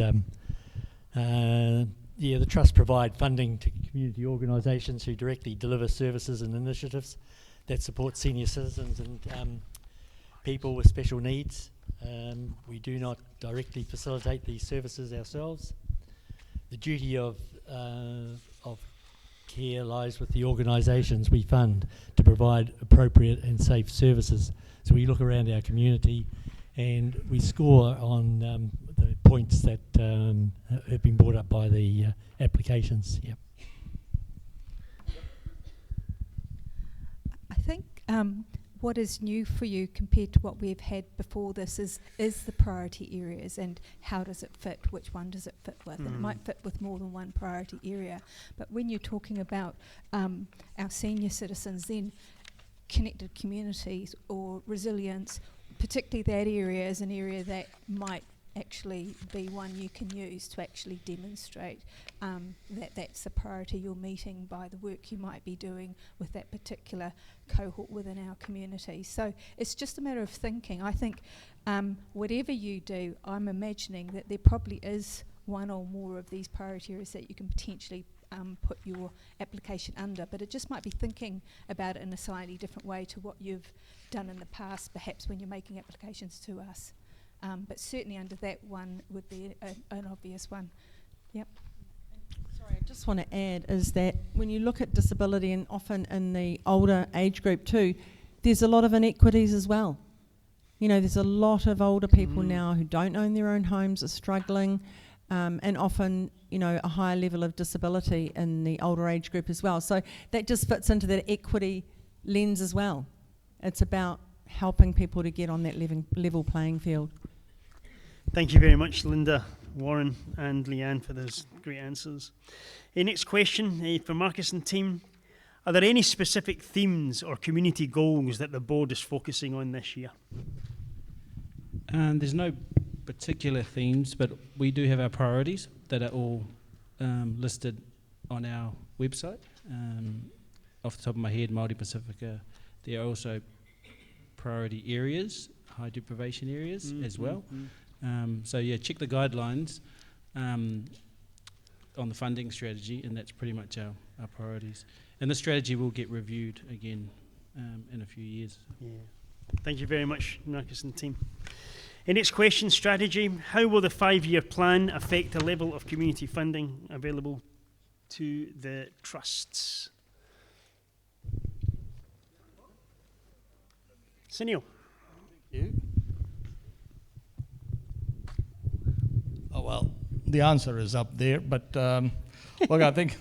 the trust provide funding to community organisations who directly deliver services and initiatives that support senior citizens and people with special needs. We do not directly facilitate these services ourselves. The duty of care lies with the organisations we fund to provide appropriate and safe services. So we look around our community and we score on the points that have been brought up by the applications. Yep. I think what is new for you compared to what we've had before this is the priority areas and how does it fit, which one does it fit with. And it might fit with more than one priority area. But when you're talking about our senior citizens, then connected communities or resilience, particularly that area is an area that might actually be one you can use to actually demonstrate that that's a priority you're meeting by the work you might be doing with that particular cohort within our community. So it's just a matter of thinking. I think whatever you do, I'm imagining that there probably is one or more of these priority areas that you can potentially put your application under, but it just might be thinking about it in a slightly different way to what you've done in the past, perhaps when you're making applications to us. But certainly under that one would be an obvious one. Yep. Sorry, I just want to add is that when you look at disability, and often in the older age group too, there's a lot of inequities as well. You know, there's a lot of older people now who don't own their own homes, are struggling, and often, you know, a higher level of disability in the older age group as well. So that just fits into that equity lens as well. It's about helping people to get on that level playing field. Thank you very much, Linda, Warren and Leanne, for those great answers. Next question for Marcus and team. Are there any specific themes or community goals that the board is focusing on this year? There's no particular themes, but we do have our priorities that are all listed on our website. Off the top of my head, Māori Pacifica, there are also priority areas, high deprivation areas as well. So yeah, check the guidelines on the funding strategy, and that's pretty much our priorities. And the strategy will get reviewed again in a few years. Yeah. Thank you very much, Marcus and team. In its question strategy, how will the 5-year plan affect the level of community funding available to the trusts? Sunil. You? Oh, well, the answer is up there, but look, I think,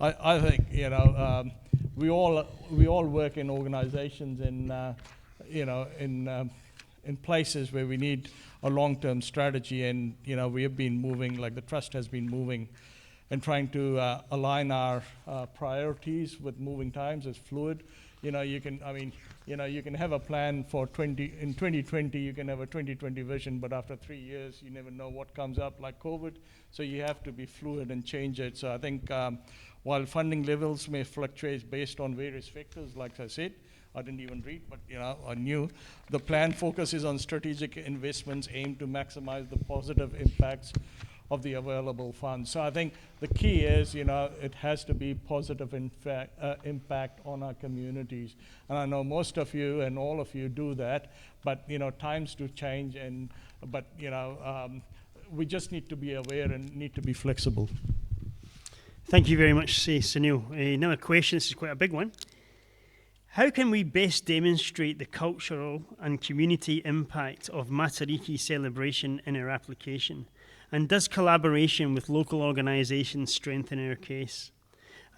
I think, you know, we all work in organizations and, you know, in places where we need a long-term strategy, and, you know, we have been moving, like the trust has been moving and trying to align our priorities with moving times as fluid. You know, you can, I mean, you know, you can have a plan for in 2020, you can have a 2020 vision, but after 3 years, you never know what comes up, like COVID. So you have to be fluid and change it. So I think while funding levels may fluctuate based on various factors, like I said, I didn't even read, but, you know, I knew the plan focuses on strategic investments aimed to maximize the positive impacts of the available funds. So I think the key is, you know, it has to be positive impact on our communities. And I know most of you and all of you do that, but, you know, times do change, and but, you know, we just need to be aware and need to be flexible. Thank you very much, Sunil. Another question, this is quite a big one. How can we best demonstrate the cultural and community impact of Matariki celebration in our application? And does collaboration with local organisations strengthen our case?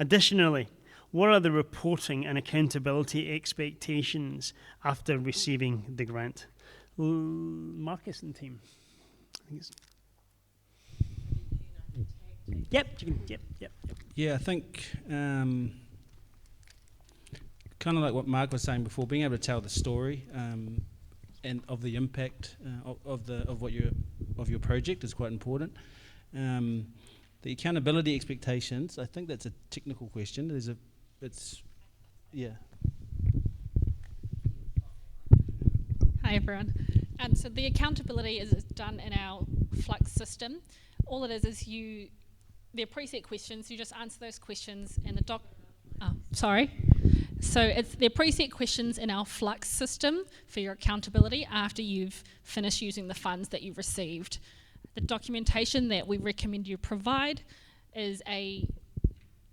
Additionally, what are the reporting and accountability expectations after receiving the grant? Marcus and team. I think it's Yep. Yeah, I think kind of like what Mark was saying before, being able to tell the story and of the impact of your project is quite important. The accountability expectations, I think that's a technical question. Hi everyone. So the accountability is done in our Flux system. All it is they're preset questions. You just answer those questions, and they're preset questions in our Flux system for your accountability after you've finished using the funds that you've received. The documentation that we recommend you provide is a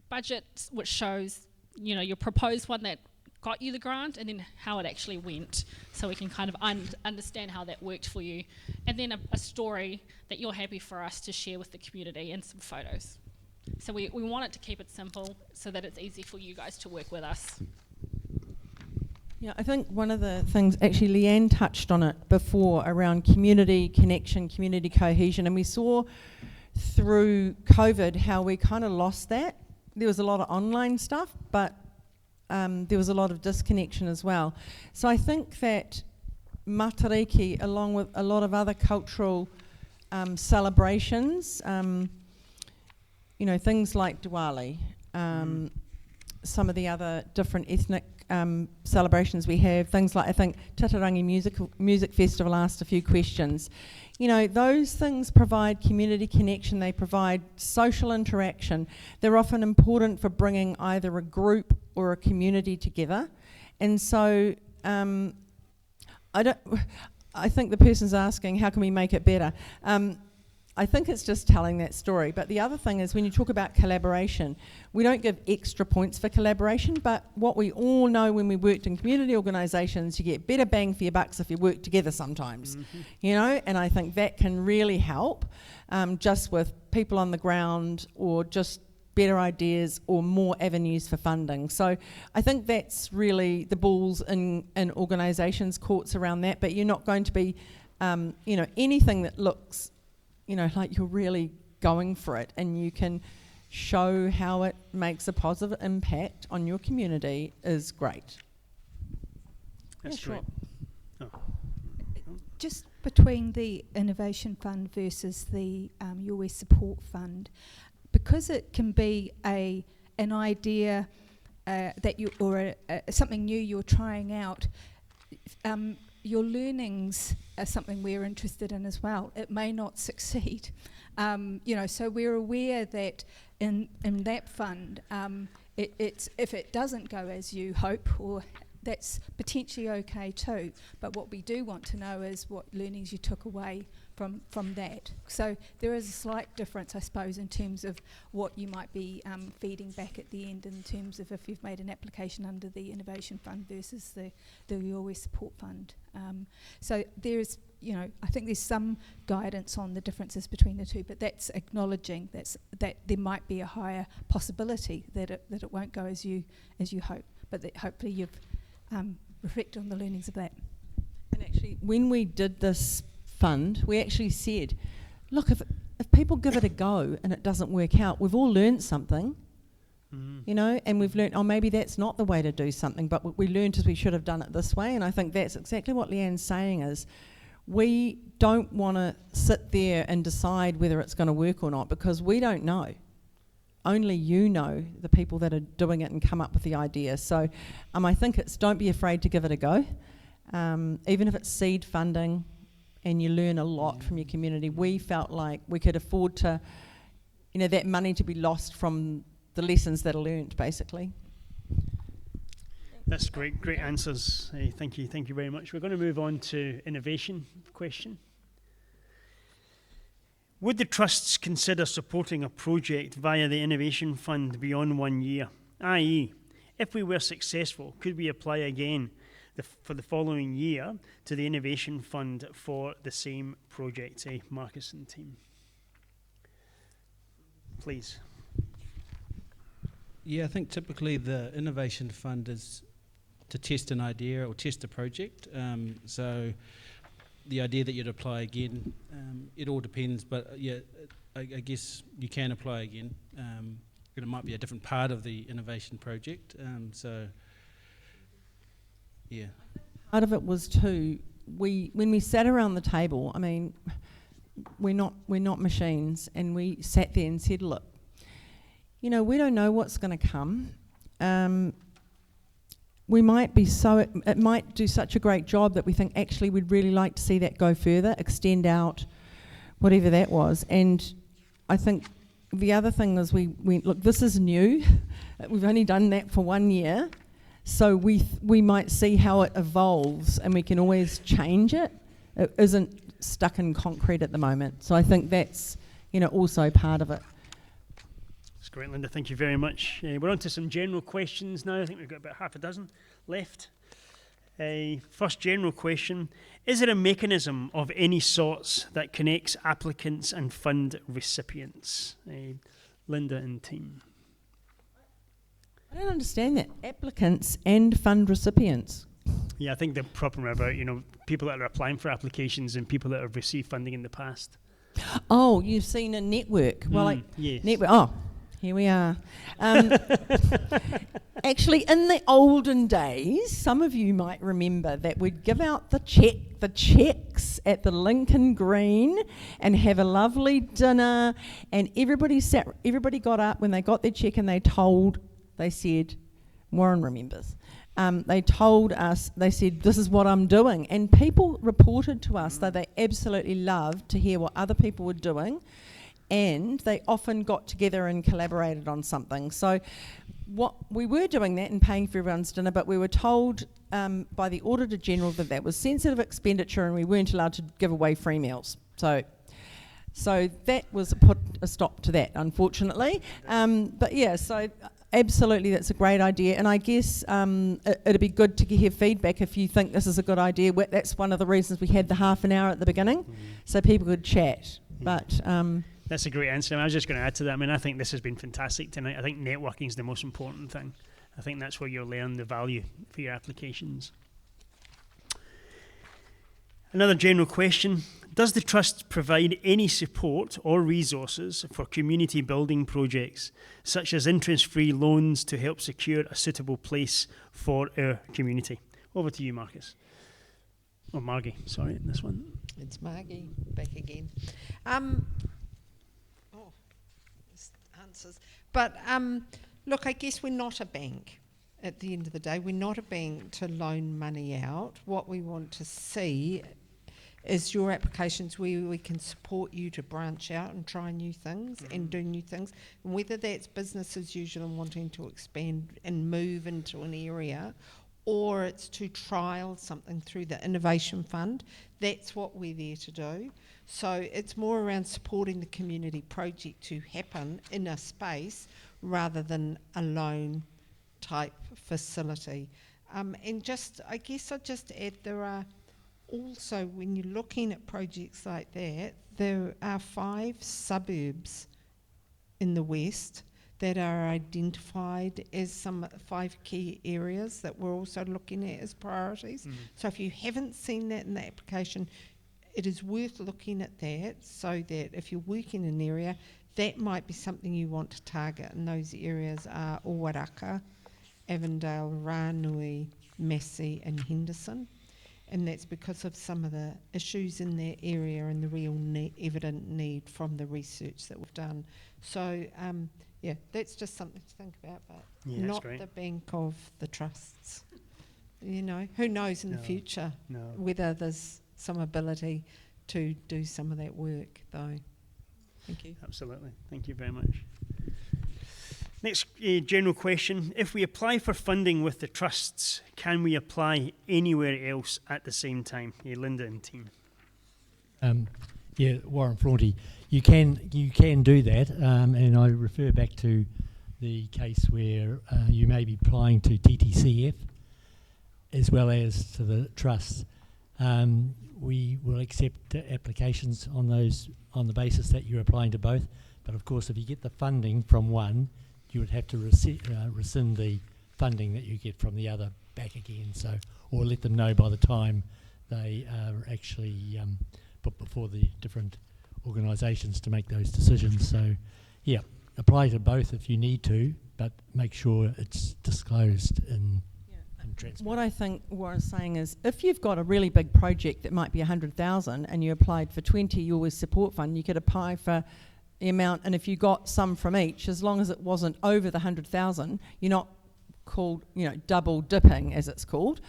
budget which shows, you know, your proposed one that got you the grant, and then how it actually went, so we can kind of understand how that worked for you, and then a story that you're happy for us to share with the community, and some photos. So we want it to keep it simple so that it's easy for you guys to work with us. Yeah, I think one of the things, actually Leanne touched on it before, around community connection, community cohesion, and we saw through COVID how we kind of lost that. There was a lot of online stuff, but there was a lot of disconnection as well. So I think that Matariki, along with a lot of other cultural celebrations, you know, things like Diwali, some of the other different ethnic celebrations we have, things like, I think Tatarangi Music Festival asked a few questions. You know, those things provide community connection, they provide social interaction. They're often important for bringing either a group or a community together. And so I think the person's asking, how can we make it better? I think it's just telling that story. But the other thing is, when you talk about collaboration, we don't give extra points for collaboration, but what we all know when we worked in community organisations, you get better bang for your bucks if you work together sometimes, you know, and I think that can really help just with people on the ground, or just better ideas or more avenues for funding. So I think that's really the balls in organisations' courts around that, but you're not going to be, you know, anything that looks, you know, like you're really going for it and you can show how it makes a positive impact on your community is great. That's great. Oh. Just between the Innovation Fund versus the US Support Fund, because it can be an idea that you, or something new you're trying out, your learnings are something we're interested in as well. It may not succeed, you know. So we're aware that in that fund, it's, if it doesn't go as you hope, or that's potentially okay too. But what we do want to know is what learnings you took away from that. So there is a slight difference, I suppose, in terms of what you might be feeding back at the end in terms of if you've made an application under the Innovation Fund versus the Your West Support Fund. So there's, I think there's some guidance on the differences between the two, but that's acknowledging that there might be a higher possibility that it won't go as you hope, but that hopefully you've reflected on the learnings of that. And actually, when we did this fund, we actually said, look, if people give it a go and it doesn't work out, we've all learned something, and we've learned, maybe that's not the way to do something, but what we learned is we should have done it this way. And I think that's exactly what Leanne's saying is, we don't want to sit there and decide whether it's going to work or not, because we don't know. Only you know, the people that are doing it and come up with the idea. So I think it's, don't be afraid to give it a go. Even if it's seed funding and you learn a lot from your community, we felt like we could afford to, that money to be lost from the lessons that are learned, basically. That's great answers. Thank you very much. We're going to move on to innovation question. Would the trusts consider supporting a project via the Innovation Fund beyond 1 year? i.e., if we were successful, could we apply again for the following year to the Innovation Fund for the same project? Marcus and team. Please. Yeah, I think typically the Innovation Fund is to test an idea or test a project. So the idea that you'd apply again, it all depends, but yeah, I guess you can apply again. It might be a different part of the innovation project. So yeah. Part of it was too, when we sat around the table, I mean, we're not machines, and we sat there and said, look, we don't know what's going to come. We might be it might do such a great job that we think actually we'd really like to see that go further, extend out, whatever that was. And I think the other thing is we went, look, this is new. We've only done that for 1 year. So we might see how it evolves, and we can always change it. It isn't stuck in concrete at the moment. So I think that's, also part of it. That's great, Linda. Thank you very much. We're on to some general questions now. I think we've got about half a dozen left. First general question. Is there a mechanism of any sorts that connects applicants and fund recipients? Linda and team. I don't understand that. Applicants and fund recipients. Yeah, I think the problem about, people that are applying for applications and people that have received funding in the past. Oh, you've seen a network. Well, yes. Network. Oh, here we are. Actually, in the olden days, some of you might remember that we'd give out the checks at the Lincoln Green and have a lovely dinner, and everybody got up when they got their check and they said, Warren remembers, they told us, they said, this is what I'm doing. And people reported to us that they absolutely loved to hear what other people were doing, and they often got together and collaborated on something. So we were doing that and paying for everyone's dinner, but we were told by the Auditor General that was sensitive expenditure and we weren't allowed to give away free meals. So that was put a stop to that, unfortunately. But yeah, so absolutely, that's a great idea. And I guess it'd be good to hear feedback if you think this is a good idea. That's one of the reasons we had the half an hour at the beginning, so people could chat. But that's a great answer. I was just going to add to that. I mean, I think this has been fantastic tonight. I think networking is the most important thing. I think that's where you'll learn the value for your applications. Another general question. Does the Trust provide any support or resources for community building projects, such as interest-free loans to help secure a suitable place for our community? Over to you, Marcus. Or Margie, sorry, this one. It's Margie, back again. Answers. But look, I guess we're not a bank at the end of the day. We're not a bank to loan money out. What we want to see is your applications where we can support you to branch out and try new things and do new things. And whether that's business as usual and wanting to expand and move into an area, or it's to trial something through the Innovation Fund. That's what we're there to do. So it's more around supporting the community project to happen in a space rather than a loan type facility. And just, I guess I'd just add, there are also, when you're looking at projects like that, there are 5 suburbs in the West that are identified as some 5 key areas that we're also looking at as priorities. So if you haven't seen that in the application, it is worth looking at that, so that if you're working in an area, that might be something you want to target, and those areas are Owaraka, Avondale, Ranui, Massey and Henderson. And that's because of some of the issues in that area and the real evident need from the research that we've done. So yeah, that's just something to think about, but not the bank of the trusts. You know, who knows in the future whether there's some ability to do some of that work, though. Thank you. Absolutely. Thank you very much. Next general question. If we apply for funding with the trusts, can we apply anywhere else at the same time? Linda and team. Yeah, Warren Flaunty. You can do that, and I refer back to the case where you may be applying to TTCF as well as to the trusts. We will accept applications on those on the basis that you're applying to both. But of course, if you get the funding from one, you would have to rescind the funding that you get from the other back again. So, or let them know by the time they are actually put before the different organisations to make those decisions. So, yeah, apply to both if you need to, but make sure it's disclosed in transparent. What I think Warren's saying is, if you've got a really big project that might be 100,000 and you applied for 20, you always support fund, you could apply for the amount, and if you got some from each, as long as it wasn't over the 100,000, you're not called, you know, double dipping as it's called,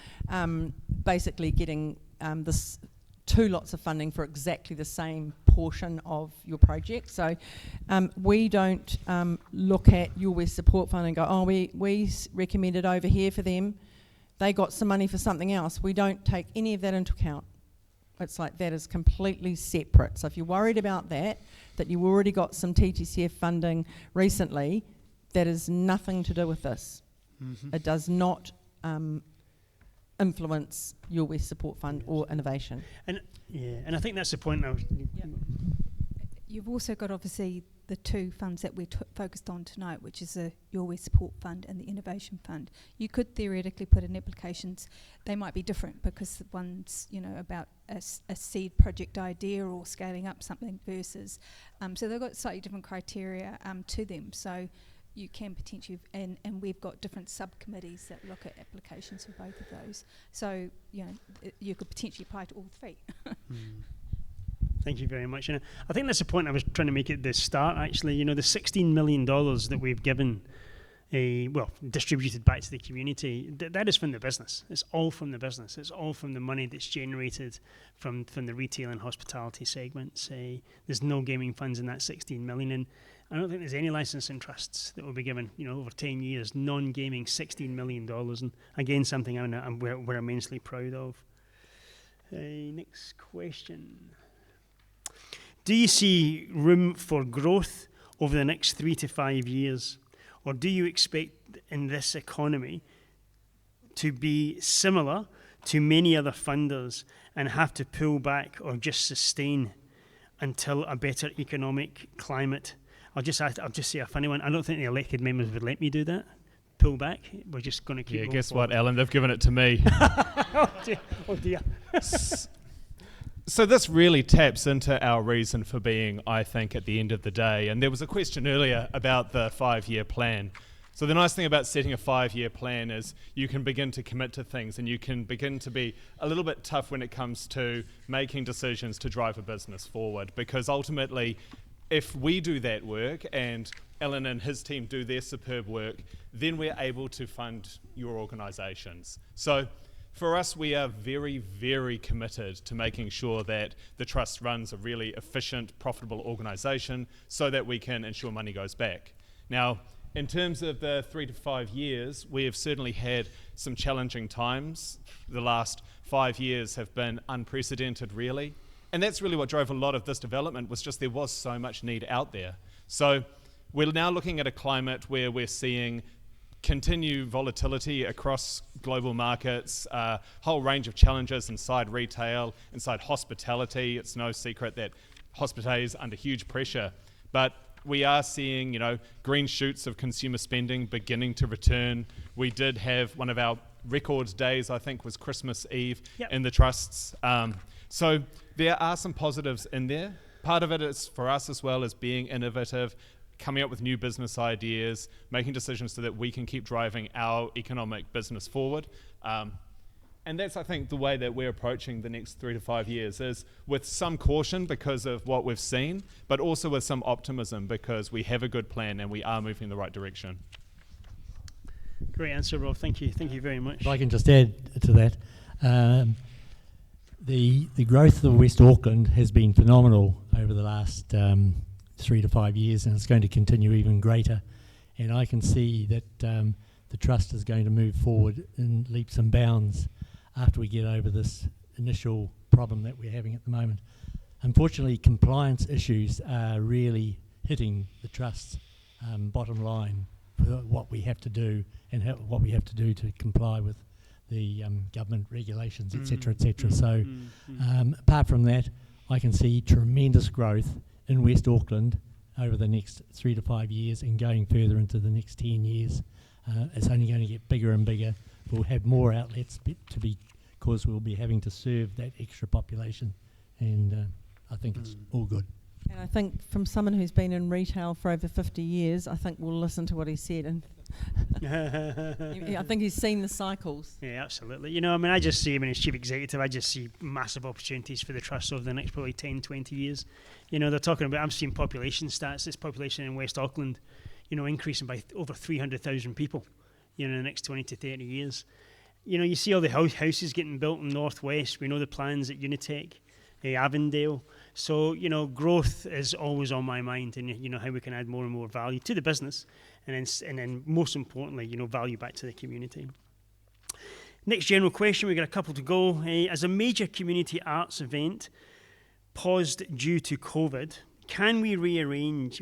basically getting this 2 lots of funding for exactly the same portion of your project. So we don't look at your West Support Fund and go, oh, we recommended over here for them, they got some money for something else. We don't take any of that into account. It's like that is completely separate. So if you're worried about that you already got some TTCF funding recently, that is nothing to do with this. It does not influence your West Support Fund or innovation. And I think that's the point I was... You've also got obviously the 2 funds that we're focused on tonight, which is the Your West Support Fund and the Innovation Fund. You could theoretically put in applications. They might be different because one's, you know, about a seed project idea or scaling up something versus... so they've got slightly different criteria to them. So you can potentially... And we've got different subcommittees that look at applications for both of those. So, you know, you could potentially apply to all 3. Thank you very much. And I think that's the point I was trying to make at the start, actually. You know, the $16 million that we've given, distributed back to the community, that is from the business. It's all from the business. It's all from the money that's generated from the retail and hospitality segments. There's no gaming funds in that $16 million. And I don't think there's any licensing trusts that will be given, you know, over 10 years, non-gaming $16 million. And again, something we're immensely proud of. Next question. Do you see room for growth over the next 3 to 5 years? Or do you expect in this economy to be similar to many other funders and have to pull back or just sustain until a better economic climate? I'll just say a funny one. I don't think the elected members would let me do that. Pull back. We're just going to keep going guess forward. what, Alan? They've given it to me. Oh dear. So this really taps into our reason for being, I think, at the end of the day. And there was a question earlier about the 5-year plan. So the nice thing about setting a 5-year plan is you can begin to commit to things and you can begin to be a little bit tough when it comes to making decisions to drive a business forward. Because ultimately, if we do that work and Alan and his team do their superb work, then we're able to fund your organisations. So for us, we are very, very committed to making sure that the Trust runs a really efficient, profitable organisation so that we can ensure money goes back. Now, in terms of the 3 to 5 years, we have certainly had some challenging times. The last 5 years have been unprecedented, really. And that's really what drove a lot of this development, was just there was so much need out there. So we're now looking at a climate where we're seeing continued volatility across global markets, a whole range of challenges inside retail, inside hospitality. It's no secret that hospitality is under huge pressure, but we are seeing, green shoots of consumer spending beginning to return. We did have one of our record days, I think, was Christmas Eve in the trusts. So there are some positives in there. Part of it is for us as well as being innovative, coming up with new business ideas, making decisions so that we can keep driving our economic business forward. And that's, I think, the way that we're approaching the next 3 to 5 years, is with some caution because of what we've seen, but also with some optimism because we have a good plan and we are moving in the right direction. Great answer, Rob. Thank you. Thank you very much. If I can just add to that, the growth of West Auckland has been phenomenal over the last 3 to 5 years, and it's going to continue even greater. And I can see that the Trust is going to move forward in leaps and bounds after we get over this initial problem that we're having at the moment. Unfortunately, compliance issues are really hitting the Trust's bottom line for what we have to do and what we have to do to comply with the government regulations, etc., etc. So apart from that, I can see tremendous growth in West Auckland over the next 3 to 5 years and going further into the next 10 years. It's only going to get bigger and bigger. We'll have more outlets because we'll be having to serve that extra population, and I think it's all good. And I think from someone who's been in retail for over 50 years, I think we'll listen to what he said, and I think he's seen the cycles. Yeah, absolutely. I just see him as Chief Executive, I just see massive opportunities for the Trust over the next probably 10, 20 years. They're talking about, I'm seeing population stats, this population in West Auckland, increasing by over 300,000 people, in the next 20 to 30 years. You see all the houses getting built in Northwest. We know the plans at Unitech, Avondale. So, growth is always on my mind, and, how we can add more and more value to the business, and then most importantly, value back to the community. Next general question, we've got a couple to go. As a major community arts event paused due to COVID, can we re-engage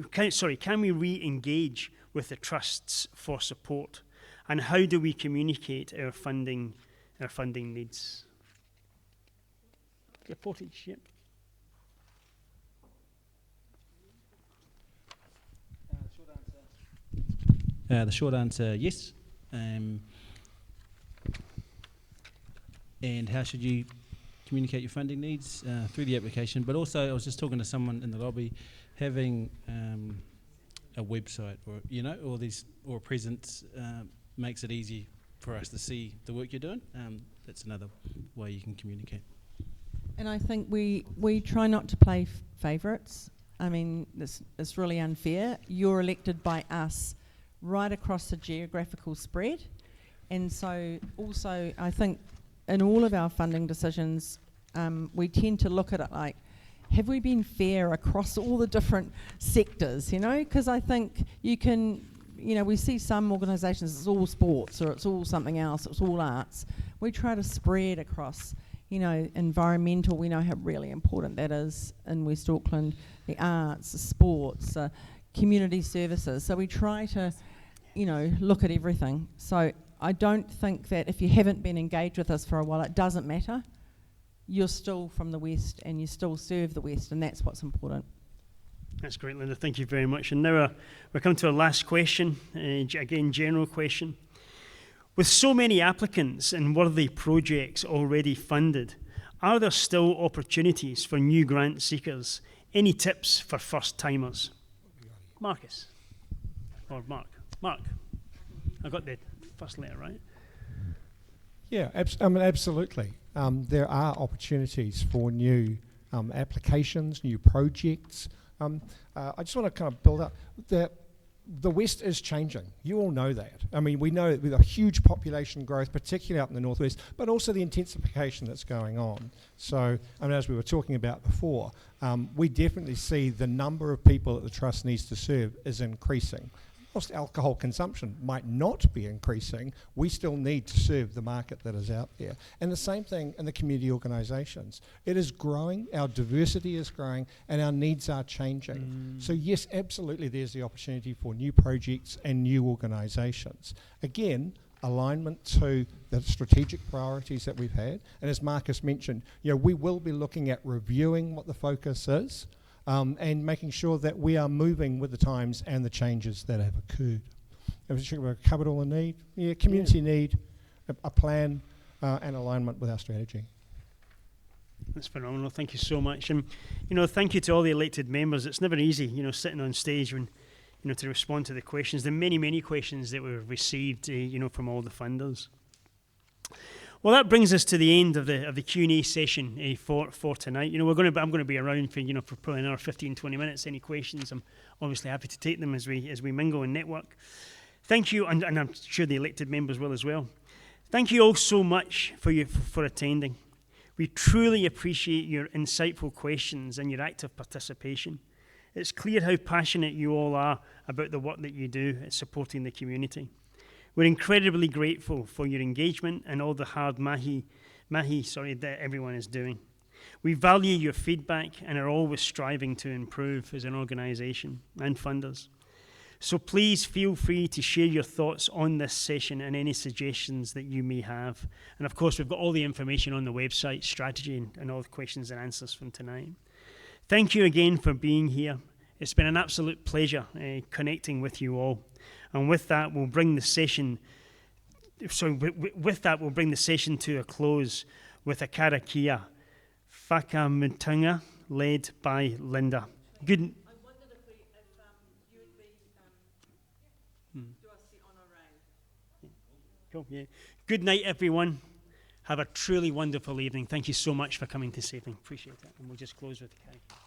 with the trusts for support? And how do we communicate our funding needs? Portage, yep. The short answer, yes. And how should you communicate your funding needs? Through the application, but also I was just talking to someone in the lobby, having a website or a presence makes it easy for us to see the work you're doing. That's another way you can communicate. And I think we try not to play favourites. I mean, it's really unfair. You're elected by us right across the geographical spread. And so also, I think in all of our funding decisions, we tend to look at it like, have we been fair across all the different sectors, Because I think you can, we see some organisations, it's all sports or it's all something else, it's all arts. We try to spread across, environmental, we know how really important that is in West Auckland, the arts, the sports, community services. So we try to, look at everything. So I don't think that if you haven't been engaged with us for a while, it doesn't matter. You're still from the West and you still serve the West, and that's what's important. That's great, Linda. Thank you very much. And now we're coming to our last question, again, general question. With so many applicants and worthy projects already funded, are there still opportunities for new grant seekers? Any tips for first-timers? Marcus? Or Mark? Mark. I got the first letter, right? Yeah, absolutely. There are opportunities for new applications, new projects. I just want to kind of build up that the West is changing. You all know that. I mean, we know with a huge population growth, particularly out in the Northwest, but also the intensification that's going on. So, as we were talking about before, we definitely see the number of people that the Trust needs to serve is increasing. whilst alcohol consumption might not be increasing, we still need to serve the market that is out there. And the same thing in the community organisations. It is growing, our diversity is growing, and our needs are changing. So yes, absolutely there's the opportunity for new projects and new organisations. Again, alignment to the strategic priorities that we've had. And as Marcus mentioned, we will be looking at reviewing what the focus is, and making sure that we are moving with the times and the changes that have occurred. Have we covered all the need? Yeah, community need, a plan, and alignment with our strategy. That's phenomenal. Thank you so much. And, thank you to all the elected members. It's never easy, sitting on stage when, to respond to the questions, the many, many questions that we've received, from all the funders. Well, that brings us to the end of the Q&A session for tonight. I'm going to be around for probably another 15, 20 minutes. Any questions, I'm obviously happy to take them as we mingle and network. Thank you, and I'm sure the elected members will as well. Thank you all so much for attending. We truly appreciate your insightful questions and your active participation. It's clear how passionate you all are about the work that you do at supporting the community. We're incredibly grateful for your engagement and all the hard mahi that everyone is doing. We value your feedback and are always striving to improve as an organisation and funders. So please feel free to share your thoughts on this session and any suggestions that you may have. And of course, we've got all the information on the website, strategy, and all the questions and answers from tonight. Thank you again for being here. It's been an absolute pleasure connecting with you all. And with that, we'll bring the session. With that, we'll bring the session to a close with a karakia, whakamutunga, led by Linda. Good. I wondered if you would be do us the honour. Cool. Yeah. Good night, everyone. Have a truly wonderful evening. Thank you so much for coming this evening. Appreciate it. And we'll just close with the karakia.